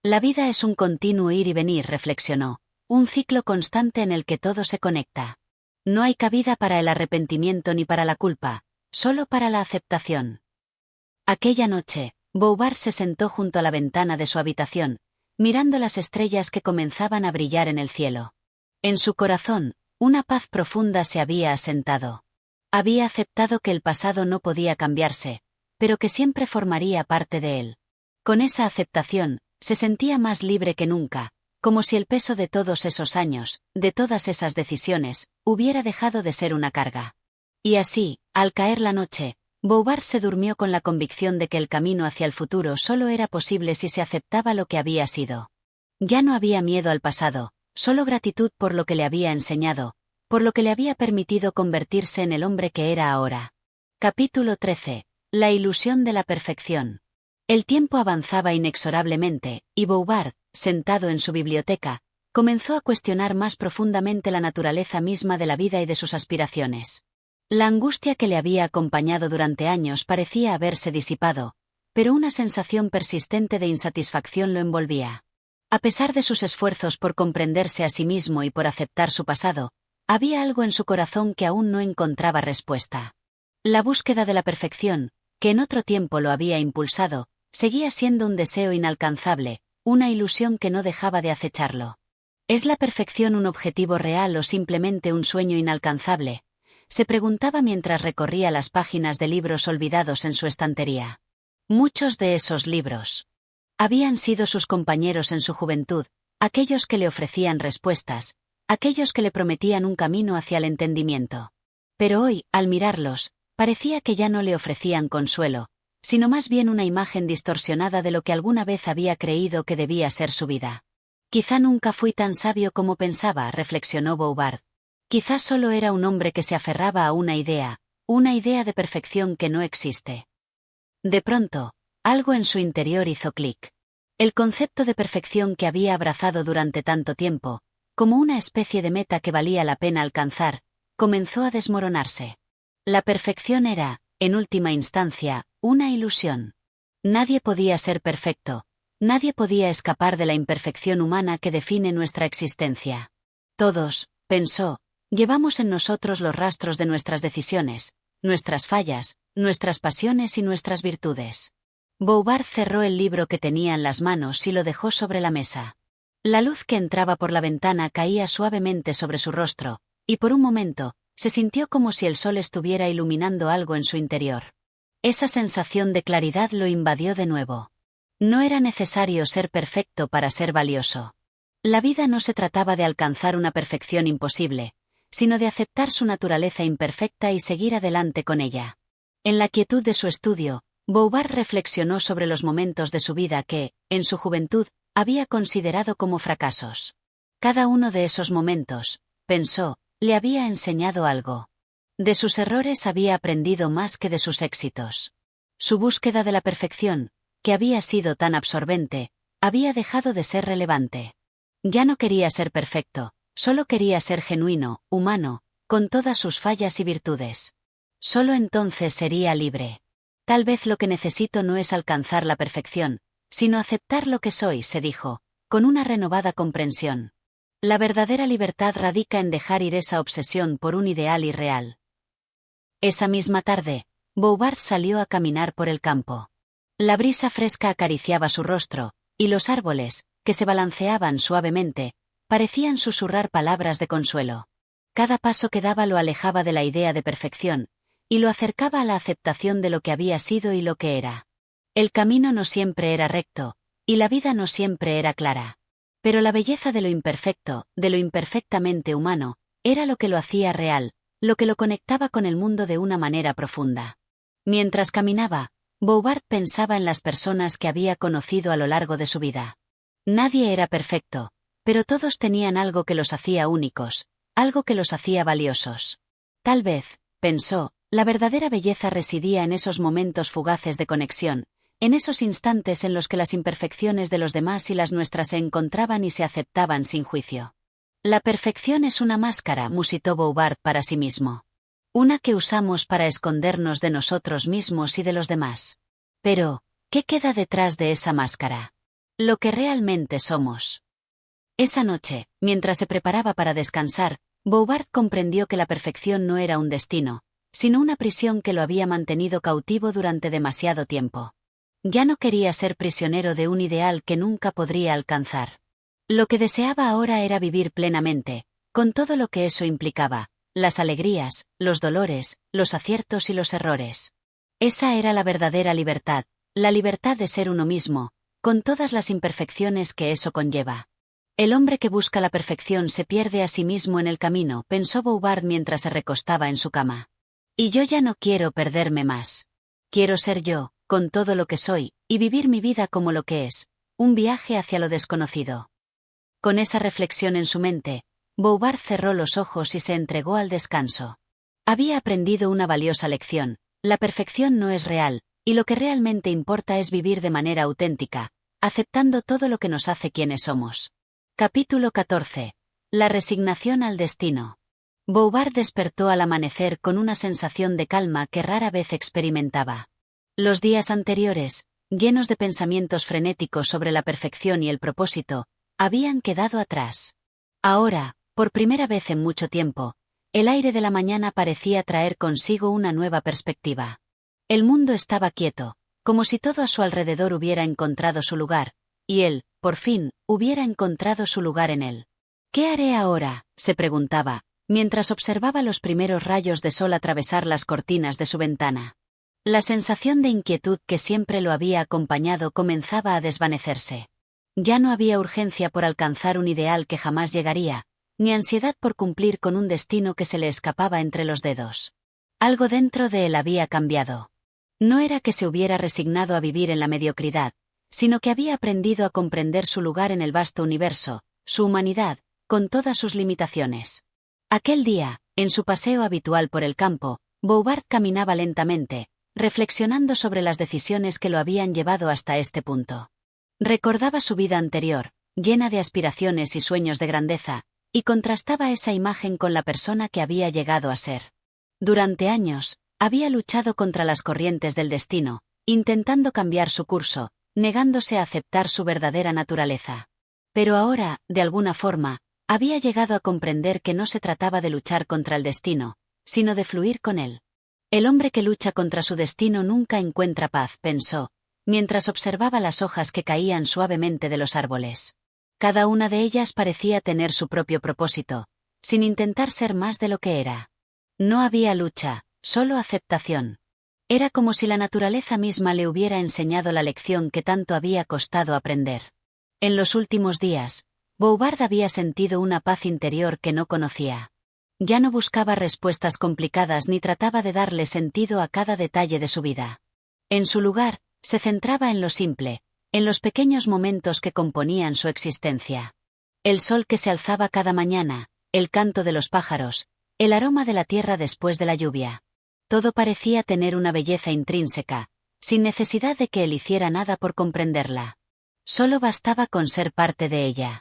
La vida es un continuo ir y venir, reflexionó, un ciclo constante en el que todo se conecta. No hay cabida para el arrepentimiento ni para la culpa, solo para la aceptación. Aquella noche, Bouvard se sentó junto a la ventana de su habitación, mirando las estrellas que comenzaban a brillar en el cielo. En su corazón, una paz profunda se había asentado. Había aceptado que el pasado no podía cambiarse, pero que siempre formaría parte de él. Con esa aceptación, se sentía más libre que nunca, como si el peso de todos esos años, de todas esas decisiones, hubiera dejado de ser una carga. Y así, al caer la noche, Bouvard se durmió con la convicción de que el camino hacia el futuro solo era posible si se aceptaba lo que había sido. Ya no había miedo al pasado, solo gratitud por lo que le había enseñado, por lo que le había permitido convertirse en el hombre que era ahora. Capítulo 13. La ilusión de la perfección. El tiempo avanzaba inexorablemente, y Bouvard, sentado en su biblioteca, comenzó a cuestionar más profundamente la naturaleza misma de la vida y de sus aspiraciones. La angustia que le había acompañado durante años parecía haberse disipado, pero una sensación persistente de insatisfacción lo envolvía. A pesar de sus esfuerzos por comprenderse a sí mismo y por aceptar su pasado, había algo en su corazón que aún no encontraba respuesta. La búsqueda de la perfección, que en otro tiempo lo había impulsado, seguía siendo un deseo inalcanzable, una ilusión que no dejaba de acecharlo. ¿Es la perfección un objetivo real o simplemente un sueño inalcanzable?, se preguntaba mientras recorría las páginas de libros olvidados en su estantería. Muchos de esos libros habían sido sus compañeros en su juventud, aquellos que le ofrecían respuestas, aquellos que le prometían un camino hacia el entendimiento. Pero hoy, al mirarlos, parecía que ya no le ofrecían consuelo, sino más bien una imagen distorsionada de lo que alguna vez había creído que debía ser su vida. Quizá nunca fui tan sabio como pensaba, reflexionó Bouvard. Quizás solo era un hombre que se aferraba a una idea de perfección que no existe. De pronto, algo en su interior hizo clic. El concepto de perfección que había abrazado durante tanto tiempo, como una especie de meta que valía la pena alcanzar, comenzó a desmoronarse. La perfección era, en última instancia, una ilusión. Nadie podía ser perfecto, nadie podía escapar de la imperfección humana que define nuestra existencia. Todos, pensó, llevamos en nosotros los rastros de nuestras decisiones, nuestras fallas, nuestras pasiones y nuestras virtudes. Bouvard cerró el libro que tenía en las manos y lo dejó sobre la mesa. La luz que entraba por la ventana caía suavemente sobre su rostro, y por un momento, se sintió como si el sol estuviera iluminando algo en su interior. Esa sensación de claridad lo invadió de nuevo. No era necesario ser perfecto para ser valioso. La vida no se trataba de alcanzar una perfección imposible, sino de aceptar su naturaleza imperfecta y seguir adelante con ella. En la quietud de su estudio, Bouvard reflexionó sobre los momentos de su vida que, en su juventud, había considerado como fracasos. Cada uno de esos momentos, pensó, le había enseñado algo. De sus errores había aprendido más que de sus éxitos. Su búsqueda de la perfección, que había sido tan absorbente, había dejado de ser relevante. Ya no quería ser perfecto, solo quería ser genuino, humano, con todas sus fallas y virtudes. Solo entonces sería libre. Tal vez lo que necesito no es alcanzar la perfección, sino aceptar lo que soy, se dijo, con una renovada comprensión. La verdadera libertad radica en dejar ir esa obsesión por un ideal irreal. Esa misma tarde, Bouvard salió a caminar por el campo. La brisa fresca acariciaba su rostro, y los árboles, que se balanceaban suavemente, parecían susurrar palabras de consuelo. Cada paso que daba lo alejaba de la idea de perfección, y lo acercaba a la aceptación de lo que había sido y lo que era. El camino no siempre era recto, y la vida no siempre era clara. Pero la belleza de lo imperfecto, de lo imperfectamente humano, era lo que lo hacía real, lo que lo conectaba con el mundo de una manera profunda. Mientras caminaba, Bouvard pensaba en las personas que había conocido a lo largo de su vida. Nadie era perfecto, pero todos tenían algo que los hacía únicos, algo que los hacía valiosos. Tal vez, pensó, la verdadera belleza residía en esos momentos fugaces de conexión, en esos instantes en los que las imperfecciones de los demás y las nuestras se encontraban y se aceptaban sin juicio. La perfección es una máscara, musitó Bouvard para sí mismo. Una que usamos para escondernos de nosotros mismos y de los demás. Pero, ¿qué queda detrás de esa máscara? Lo que realmente somos. Esa noche, mientras se preparaba para descansar, Bouvard comprendió que la perfección no era un destino, sino una prisión que lo había mantenido cautivo durante demasiado tiempo. Ya no quería ser prisionero de un ideal que nunca podría alcanzar. Lo que deseaba ahora era vivir plenamente, con todo lo que eso implicaba, las alegrías, los dolores, los aciertos y los errores. Esa era la verdadera libertad, la libertad de ser uno mismo, con todas las imperfecciones que eso conlleva. El hombre que busca la perfección se pierde a sí mismo en el camino, pensó Bouvard mientras se recostaba en su cama. Y yo ya no quiero perderme más. Quiero ser yo, con todo lo que soy, y vivir mi vida como lo que es, un viaje hacia lo desconocido. Con esa reflexión en su mente, Bouvard cerró los ojos y se entregó al descanso. Había aprendido una valiosa lección: la perfección no es real, y lo que realmente importa es vivir de manera auténtica, aceptando todo lo que nos hace quienes somos. Capítulo 14. La resignación al destino. Bouvard despertó al amanecer con una sensación de calma que rara vez experimentaba. Los días anteriores, llenos de pensamientos frenéticos sobre la perfección y el propósito, habían quedado atrás. Ahora, por primera vez en mucho tiempo, el aire de la mañana parecía traer consigo una nueva perspectiva. El mundo estaba quieto, como si todo a su alrededor hubiera encontrado su lugar, y él, por fin, hubiera encontrado su lugar en él. ¿Qué haré ahora?, se preguntaba, mientras observaba los primeros rayos de sol atravesar las cortinas de su ventana. La sensación de inquietud que siempre lo había acompañado comenzaba a desvanecerse. Ya no había urgencia por alcanzar un ideal que jamás llegaría, ni ansiedad por cumplir con un destino que se le escapaba entre los dedos. Algo dentro de él había cambiado. No era que se hubiera resignado a vivir en la mediocridad, sino que había aprendido a comprender su lugar en el vasto universo, su humanidad, con todas sus limitaciones. Aquel día, en su paseo habitual por el campo, Bouvard caminaba lentamente, reflexionando sobre las decisiones que lo habían llevado hasta este punto. Recordaba su vida anterior, llena de aspiraciones y sueños de grandeza, y contrastaba esa imagen con la persona que había llegado a ser. Durante años, había luchado contra las corrientes del destino, intentando cambiar su curso, negándose a aceptar su verdadera naturaleza. Pero ahora, de alguna forma, había llegado a comprender que no se trataba de luchar contra el destino, sino de fluir con él. El hombre que lucha contra su destino nunca encuentra paz, pensó, mientras observaba las hojas que caían suavemente de los árboles. Cada una de ellas parecía tener su propio propósito, sin intentar ser más de lo que era. No había lucha, solo aceptación. Era como si la naturaleza misma le hubiera enseñado la lección que tanto había costado aprender. En los últimos días, Bouvard había sentido una paz interior que no conocía. Ya no buscaba respuestas complicadas ni trataba de darle sentido a cada detalle de su vida. En su lugar, se centraba en lo simple, en los pequeños momentos que componían su existencia. El sol que se alzaba cada mañana, el canto de los pájaros, el aroma de la tierra después de la lluvia. Todo parecía tener una belleza intrínseca, sin necesidad de que él hiciera nada por comprenderla. Solo bastaba con ser parte de ella.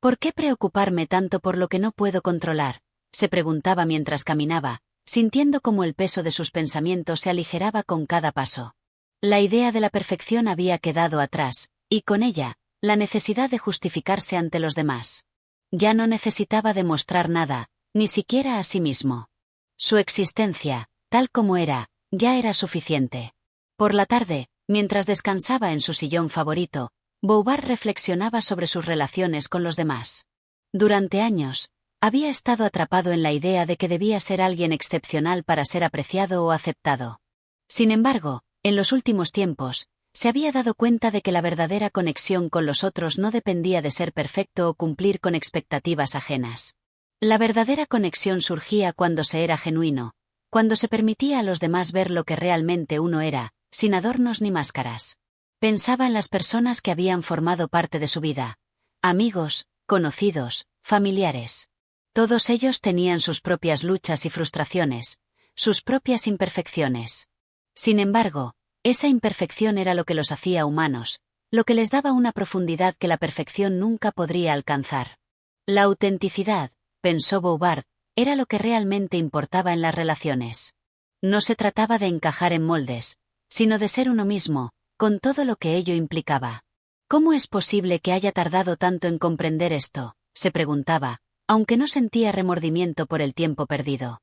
¿Por qué preocuparme tanto por lo que no puedo controlar?, se preguntaba mientras caminaba, sintiendo cómo el peso de sus pensamientos se aligeraba con cada paso. La idea de la perfección había quedado atrás, y con ella, la necesidad de justificarse ante los demás. Ya no necesitaba demostrar nada, ni siquiera a sí mismo. Su existencia, tal como era, ya era suficiente. Por la tarde, mientras descansaba en su sillón favorito, Bouvard reflexionaba sobre sus relaciones con los demás. Durante años, había estado atrapado en la idea de que debía ser alguien excepcional para ser apreciado o aceptado. Sin embargo, en los últimos tiempos, se había dado cuenta de que la verdadera conexión con los otros no dependía de ser perfecto o cumplir con expectativas ajenas. La verdadera conexión surgía cuando se era genuino, cuando se permitía a los demás ver lo que realmente uno era, sin adornos ni máscaras. Pensaba en las personas que habían formado parte de su vida, amigos, conocidos, familiares. Todos ellos tenían sus propias luchas y frustraciones, sus propias imperfecciones. Sin embargo, esa imperfección era lo que los hacía humanos, lo que les daba una profundidad que la perfección nunca podría alcanzar. La autenticidad, pensó Bouvard, era lo que realmente importaba en las relaciones. No se trataba de encajar en moldes, sino de ser uno mismo, con todo lo que ello implicaba. ¿Cómo es posible que haya tardado tanto en comprender esto?, se preguntaba, aunque no sentía remordimiento por el tiempo perdido.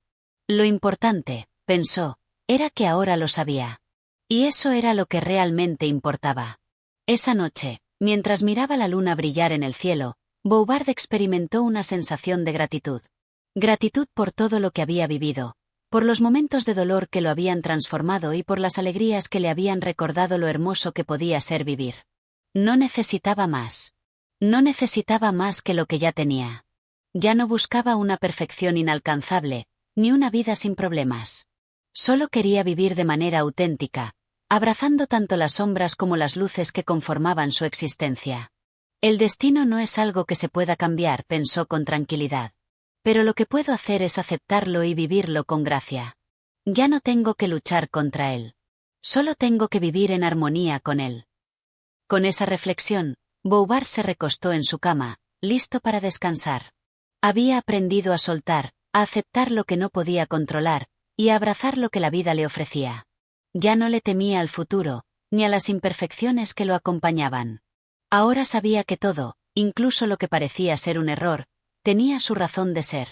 Lo importante, pensó, era que ahora lo sabía. Y eso era lo que realmente importaba. Esa noche, mientras miraba la luna brillar en el cielo, Bouvard experimentó una sensación de gratitud. Gratitud por todo lo que había vivido, por los momentos de dolor que lo habían transformado y por las alegrías que le habían recordado lo hermoso que podía ser vivir. No necesitaba más. No necesitaba más que lo que ya tenía. Ya no buscaba una perfección inalcanzable, ni una vida sin problemas. Solo quería vivir de manera auténtica, abrazando tanto las sombras como las luces que conformaban su existencia. El destino no es algo que se pueda cambiar, pensó con tranquilidad. Pero lo que puedo hacer es aceptarlo y vivirlo con gracia. Ya no tengo que luchar contra él. Solo tengo que vivir en armonía con él. Con esa reflexión, Bouvard se recostó en su cama, listo para descansar. Había aprendido a soltar, a aceptar lo que no podía controlar, y a abrazar lo que la vida le ofrecía. Ya no le temía al futuro, ni a las imperfecciones que lo acompañaban. Ahora sabía que todo, incluso lo que parecía ser un error, tenía su razón de ser.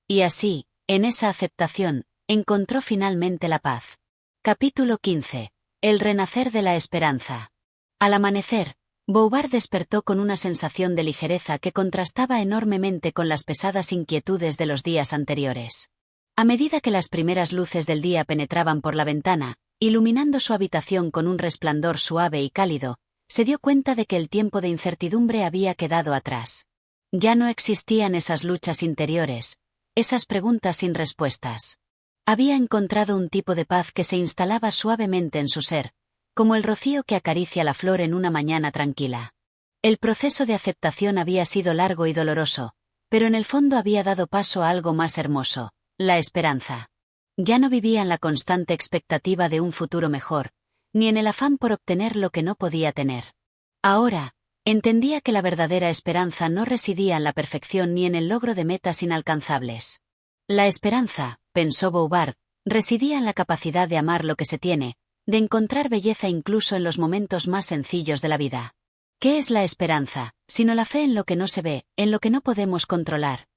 Y así, en esa aceptación, encontró finalmente la paz. Capítulo 15. El renacer de la esperanza. Al amanecer, Bouvard despertó con una sensación de ligereza que contrastaba enormemente con las pesadas inquietudes de los días anteriores. A medida que las primeras luces del día penetraban por la ventana, iluminando su habitación con un resplandor suave y cálido, se dio cuenta de que el tiempo de incertidumbre había quedado atrás. Ya no existían esas luchas interiores, esas preguntas sin respuestas. Había encontrado un tipo de paz que se instalaba suavemente en su ser, como el rocío que acaricia la flor en una mañana tranquila. El proceso de aceptación había sido largo y doloroso, pero en el fondo había dado paso a algo más hermoso, la esperanza. Ya no vivía en la constante expectativa de un futuro mejor, ni en el afán por obtener lo que no podía tener. Ahora, entendía que la verdadera esperanza no residía en la perfección ni en el logro de metas inalcanzables. La esperanza, pensó Bouvard, residía en la capacidad de amar lo que se tiene, de encontrar belleza incluso en los momentos más sencillos de la vida. ¿Qué es la esperanza, sino la fe en lo que no se ve, en lo que no podemos controlar?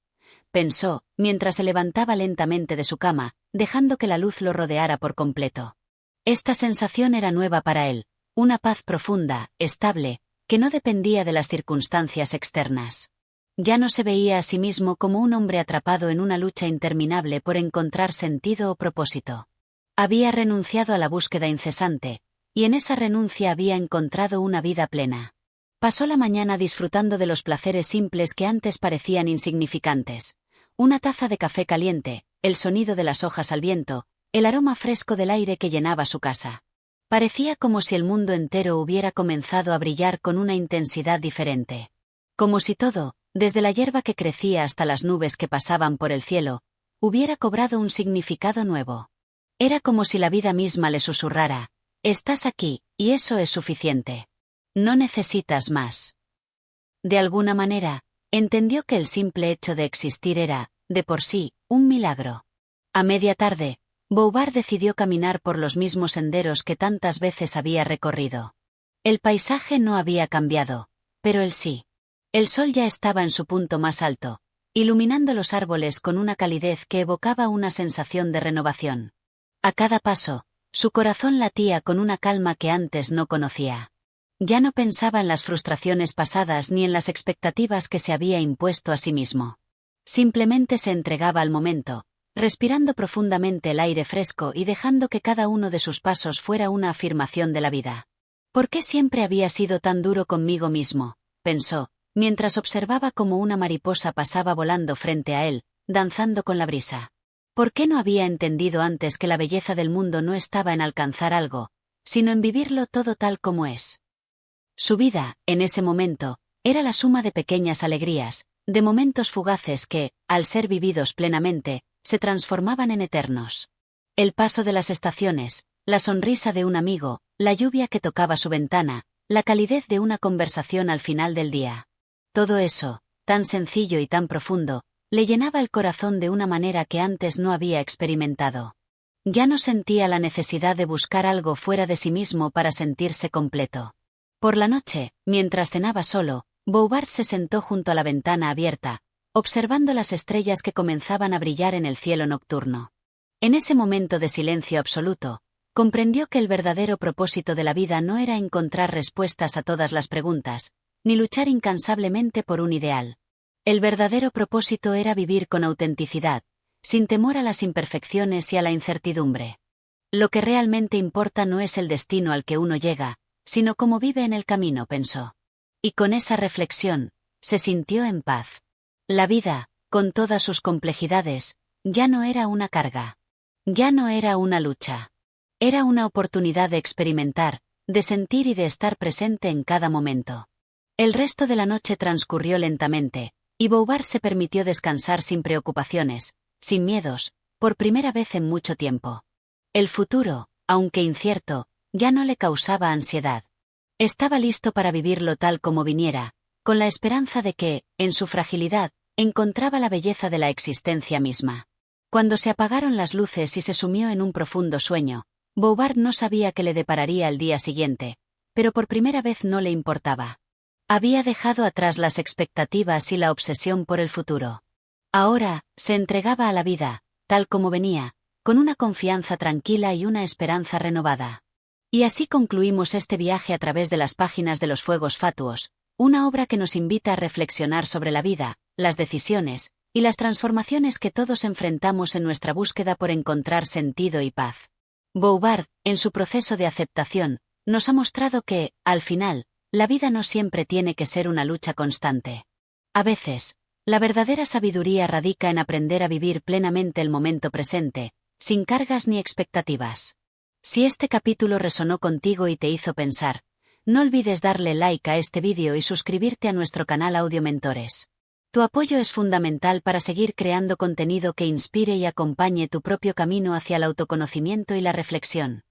Pensó, mientras se levantaba lentamente de su cama, dejando que la luz lo rodeara por completo. Esta sensación era nueva para él, una paz profunda, estable, que no dependía de las circunstancias externas. Ya no se veía a sí mismo como un hombre atrapado en una lucha interminable por encontrar sentido o propósito. Había renunciado a la búsqueda incesante, y en esa renuncia había encontrado una vida plena. Pasó la mañana disfrutando de los placeres simples que antes parecían insignificantes. Una taza de café caliente, el sonido de las hojas al viento, el aroma fresco del aire que llenaba su casa. Parecía como si el mundo entero hubiera comenzado a brillar con una intensidad diferente. Como si todo, desde la hierba que crecía hasta las nubes que pasaban por el cielo, hubiera cobrado un significado nuevo. Era como si la vida misma le susurrara: «Estás aquí, y eso es suficiente. No necesitas más». De alguna manera, entendió que el simple hecho de existir era, de por sí, un milagro. A media tarde, Bouvard decidió caminar por los mismos senderos que tantas veces había recorrido. El paisaje no había cambiado, pero él sí. El sol ya estaba en su punto más alto, iluminando los árboles con una calidez que evocaba una sensación de renovación. A cada paso, su corazón latía con una calma que antes no conocía. Ya no pensaba en las frustraciones pasadas ni en las expectativas que se había impuesto a sí mismo. Simplemente se entregaba al momento, respirando profundamente el aire fresco y dejando que cada uno de sus pasos fuera una afirmación de la vida. ¿Por qué siempre había sido tan duro conmigo mismo?, pensó, mientras observaba cómo una mariposa pasaba volando frente a él, danzando con la brisa. ¿Por qué no había entendido antes que la belleza del mundo no estaba en alcanzar algo, sino en vivirlo todo tal como es? Su vida, en ese momento, era la suma de pequeñas alegrías, de momentos fugaces que, al ser vividos plenamente, se transformaban en eternos. El paso de las estaciones, la sonrisa de un amigo, la lluvia que tocaba su ventana, la calidez de una conversación al final del día. Todo eso, tan sencillo y tan profundo, le llenaba el corazón de una manera que antes no había experimentado. Ya no sentía la necesidad de buscar algo fuera de sí mismo para sentirse completo. Por la noche, mientras cenaba solo, Bouvard se sentó junto a la ventana abierta, observando las estrellas que comenzaban a brillar en el cielo nocturno. En ese momento de silencio absoluto, comprendió que el verdadero propósito de la vida no era encontrar respuestas a todas las preguntas, ni luchar incansablemente por un ideal. El verdadero propósito era vivir con autenticidad, sin temor a las imperfecciones y a la incertidumbre. Lo que realmente importa no es el destino al que uno llega, sino cómo vive en el camino, pensó. Y con esa reflexión, se sintió en paz. La vida, con todas sus complejidades, ya no era una carga. Ya no era una lucha. Era una oportunidad de experimentar, de sentir y de estar presente en cada momento. El resto de la noche transcurrió lentamente, y Bouvard se permitió descansar sin preocupaciones, sin miedos, por primera vez en mucho tiempo. El futuro, aunque incierto, ya no le causaba ansiedad. Estaba listo para vivirlo tal como viniera, con la esperanza de que, en su fragilidad, encontraba la belleza de la existencia misma. Cuando se apagaron las luces y se sumió en un profundo sueño, Bouvard no sabía qué le depararía al día siguiente, pero por primera vez no le importaba. Había dejado atrás las expectativas y la obsesión por el futuro. Ahora, se entregaba a la vida, tal como venía, con una confianza tranquila y una esperanza renovada. Y así concluimos este viaje a través de las páginas de Los Fuegos Fatuos, una obra que nos invita a reflexionar sobre la vida, las decisiones y las transformaciones que todos enfrentamos en nuestra búsqueda por encontrar sentido y paz. Bouvard, en su proceso de aceptación, nos ha mostrado que, al final, la vida no siempre tiene que ser una lucha constante. A veces, la verdadera sabiduría radica en aprender a vivir plenamente el momento presente, sin cargas ni expectativas. Si este capítulo resonó contigo y te hizo pensar, no olvides darle like a este vídeo y suscribirte a nuestro canal Audio Mentores. Tu apoyo es fundamental para seguir creando contenido que inspire y acompañe tu propio camino hacia el autoconocimiento y la reflexión.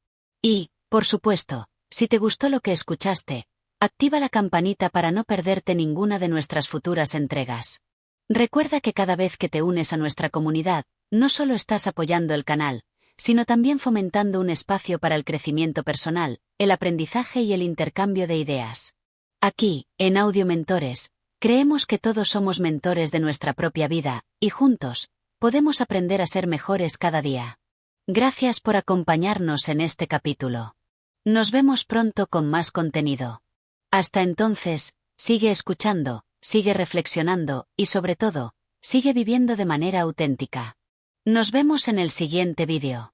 Y, por supuesto, si te gustó lo que escuchaste, activa la campanita para no perderte ninguna de nuestras futuras entregas. Recuerda que cada vez que te unes a nuestra comunidad, no solo estás apoyando el canal, sino también fomentando un espacio para el crecimiento personal, el aprendizaje y el intercambio de ideas. Aquí, en Audio Mentores, creemos que todos somos mentores de nuestra propia vida, y juntos, podemos aprender a ser mejores cada día. Gracias por acompañarnos en este capítulo. Nos vemos pronto con más contenido. Hasta entonces, sigue escuchando, sigue reflexionando, y sobre todo, sigue viviendo de manera auténtica. Nos vemos en el siguiente vídeo.